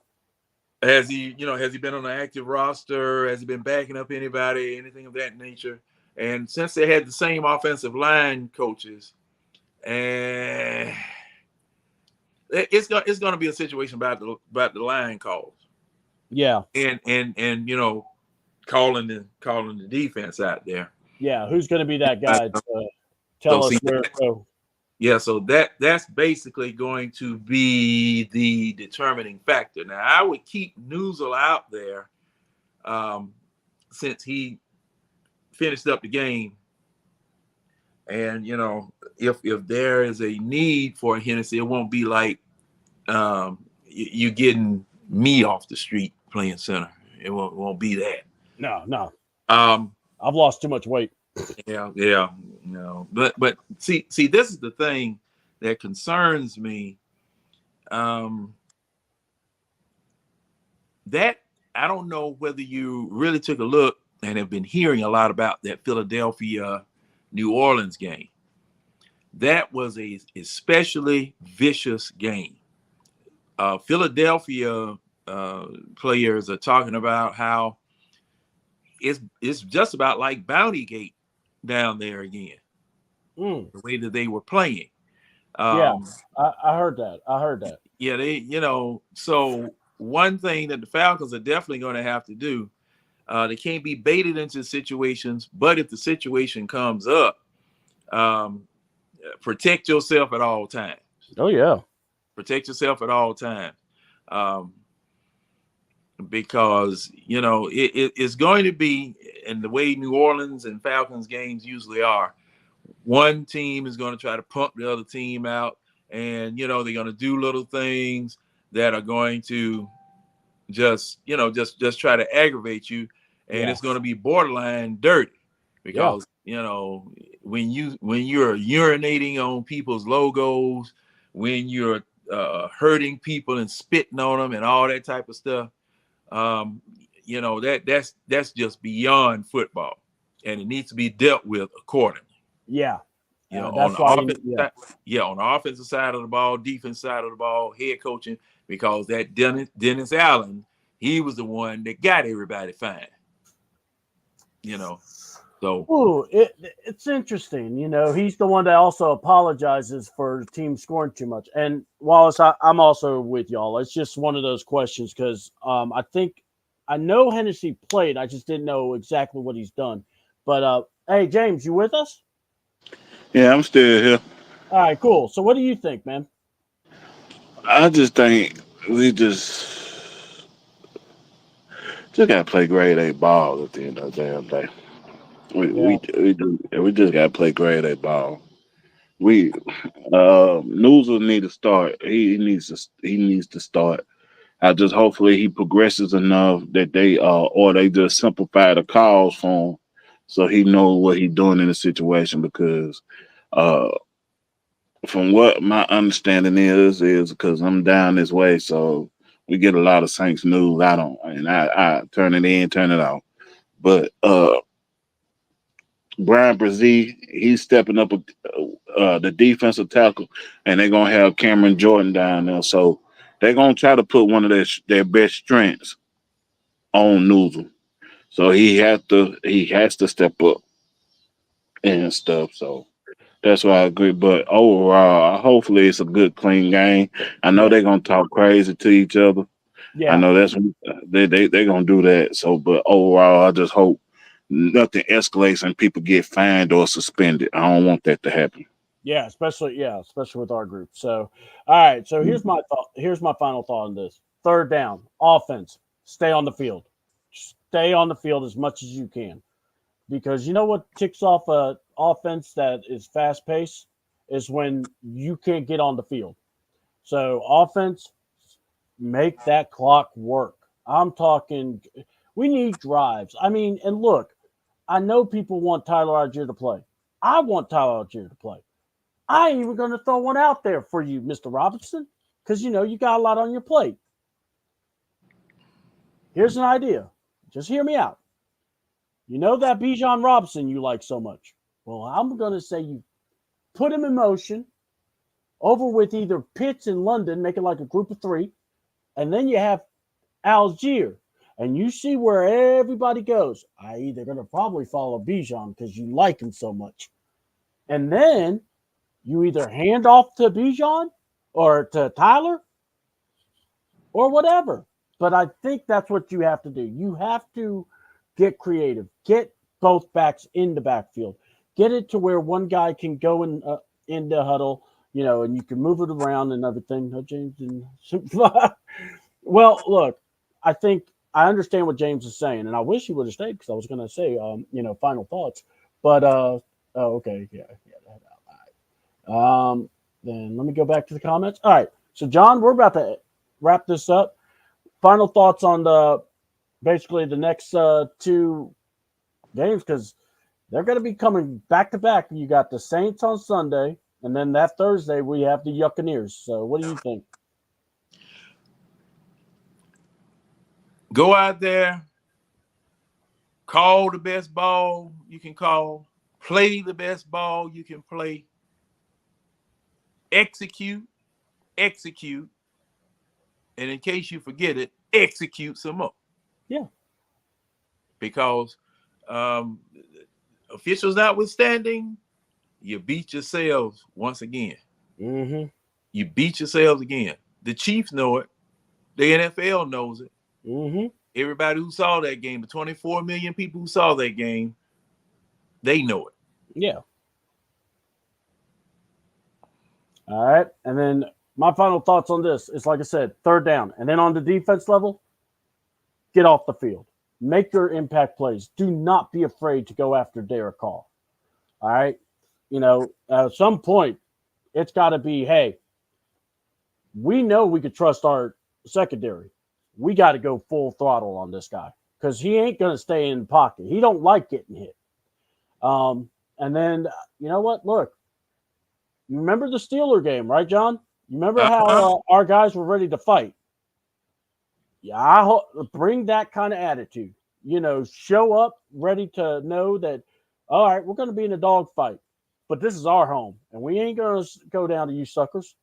Has he been on an active roster? Has he been backing up anybody, anything of that nature? And since they had the same offensive line coaches, and it's going to be a situation about the line calls. Yeah. And calling the defense out there. Yeah, who's going to be that guy to tell us where to go? Yeah, so that's basically going to be the determining factor. Now, I would keep Newsel out there since he finished up the game. And, if there is a need for Hennessy, it won't be like you getting me off the street playing center. It won't be that. No. I've lost too much weight. Yeah. But see, this is the thing that concerns me. That I don't know whether you really took a look and have been hearing a lot about that Philadelphia New Orleans game. That was a especially vicious game. Philadelphia players are talking about how it's just about like Bounty Gate down there again. The way that they were playing. I heard that. Yeah, so one thing that the Falcons are definitely going to have to do, they can't be baited into situations, but if the situation comes up, protect yourself at all times. Oh, yeah. Protect yourself at all times. Because, it's going to be, and the way New Orleans and Falcons games usually are, one team is going to try to pump the other team out, and, they're going to do little things that are going to just try to aggravate you, and it's going to be borderline dirty because, when you're urinating on people's logos, when you're hurting people and spitting on them and all that type of stuff, that's just beyond football, and it needs to be dealt with accordingly. Yeah. On the offensive side of the ball, defense side of the ball, head coaching, because that Dennis Allen, he was the one that got everybody fined. So it's interesting. He's the one that also apologizes for the team scoring too much. And Wallace, I'm also with y'all. It's just one of those questions because I think I know Hennessy played. I just didn't know exactly what he's done. But hey, James, you with us? Yeah, I'm still here. All right, cool. So what do you think, man? I just think we just gotta play grade A ball at the end of the damn day. We just gotta play grade A ball. News will need to start. He needs to start. I just hopefully he progresses enough that they or they just simplify the calls for him so he knows what he's doing in the situation, because from what my understanding is because I'm down this way, so we get a lot of Saints news. I turn it in, turn it off. But Brian Brzee, he's stepping up the defensive tackle, and they're gonna have Cameron Jordan down there. So they're gonna try to put one of their best strengths on Newsel. So he has to step up and stuff. So that's why I agree. But overall, hopefully it's a good, clean game. I know they're gonna talk crazy to each other. Yeah. I know that's they're gonna do that. So, but overall, I just hope nothing escalates and people get fined or suspended. I don't want that to happen. Yeah, especially with our group. So, all right. So here's my thought. Here's my final thought on this. Third down, offense, stay on the field. Stay on the field as much as you can, because you know what ticks off a offense that is fast paced is when you can't get on the field. So offense, make that clock work. I'm talking. We need drives. I mean, and look, I know people want Tyler Algier to play. I want Tyler Algier to play. I ain't even going to throw one out there for you, Mr. Robinson, because you know you got a lot on your plate. Here's an idea. Just hear me out. You know that Bijan Robinson you like so much. Well, I'm going to say you put him in motion over with either Pitts in London, make it like a group of three, and then you have Algier, and you see where everybody goes. I.e., they're going to probably follow Bijan because you like him so much. And then you either hand off to Bijan or to Tyler or whatever. But I think that's what you have to do. You have to get creative. Get both backs in the backfield. Get it to where one guy can go in the huddle, you know, and you can move it around and everything. No, James didn't. Well, look, I think I understand what James is saying, and I wish he would have stayed because I was going to say, final thoughts. But okay, yeah. Then let me go back to the comments. All right, so John, we're about to wrap this up. Final thoughts on basically the next two games, because they're going to be coming back to back. You got the Saints on Sunday, and then that Thursday we have the Buccaneers. So what do you think? Go out there, call the best ball you can call, play the best ball you can play, execute, and in case you forget it, execute some more. Yeah. Because officials notwithstanding, you beat yourselves once again. Mm-hmm. You beat yourselves again. The Chiefs know it. The NFL knows it. Mm-hmm. Everybody who saw that game, the 24 million people who saw that game, they know it. Yeah. All right. And then my final thoughts on this is, like I said, third down. And then on the defense level, get off the field. Make your impact plays. Do not be afraid to go after Derek Carr. All right. You know, at some point, it's got to be, hey, we know we could trust our secondary. We got to go full throttle on this guy because he ain't going to stay in the pocket. He don't like getting hit. And then, you know what? Look, you remember the Steeler game, right, John? You remember how our guys were ready to fight? Yeah, bring that kind of attitude. You know, show up ready to know that, all right, we're going to be in a dogfight, but this is our home, and we ain't going to go down to you suckers.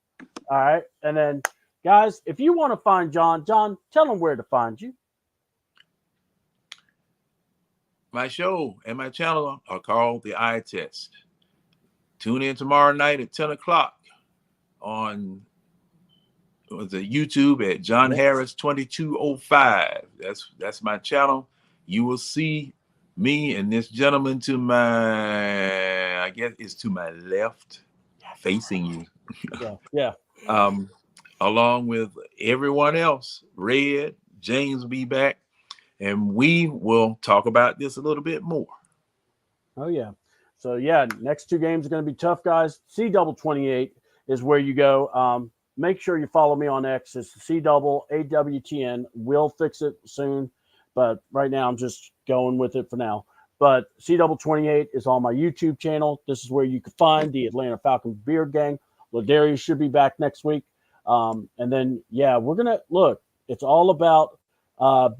All right. And then, guys, if you want to find John, tell him where to find you. My show and my channel are called The Eye Test. Tune in tomorrow night at 10 o'clock on the YouTube at John Harris 2205. That's my channel. You will see me and this gentleman to my, I guess it's to my left, facing you. Yeah. Along with everyone else. Red, James will be back, and we will talk about this a little bit more. Oh, yeah. So, yeah, next two games are going to be tough, guys. C28 is where you go. Make sure you follow me on X. It's CAWTN. We'll fix it soon, but right now I'm just going with it for now. But C28 is on my YouTube channel. This is where you can find the Atlanta Falcons Beard Gang. Ladarius should be back next week. And then, yeah, we're going to look. It's all about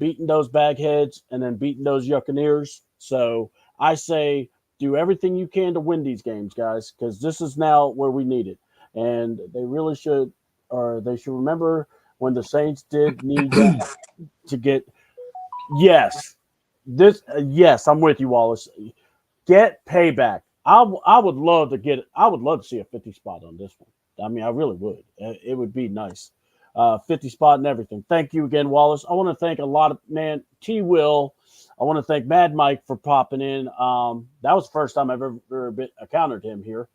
beating those bagheads and then beating those Buccaneers. So I say do everything you can to win these games, guys, because this is now where we need it. And they really should, or they should remember when the Saints did need to get. Yes, I'm with you, Wallace. Get payback. I would love to get. I would love to see a 50 spot on this one. I mean, I really would. It would be nice. 50 spot and everything. Thank you again, Wallace. I want to thank a lot of T. Will, I want to thank Mad Mike for popping in. That was the first time I've ever encountered him here.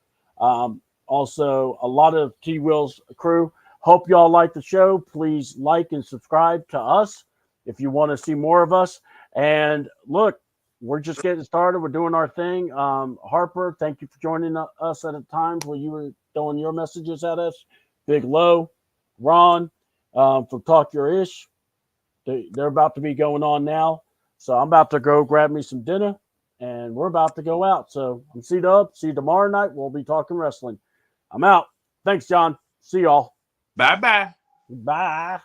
Also, a lot of T Will's crew. Hope y'all like the show. Please like and subscribe to us if you want to see more of us. And look, we're just getting started. We're doing our thing. Harper, thank you for joining us at a time where you were throwing your messages at us. Big Low, Ron from Talk Your Ish. They're about to be going on now. So I'm about to go grab me some dinner, and we're about to go out. So I'm C-Dub. See you tomorrow night. We'll be talking wrestling. I'm out. Thanks, John. See y'all. Bye-bye. Bye.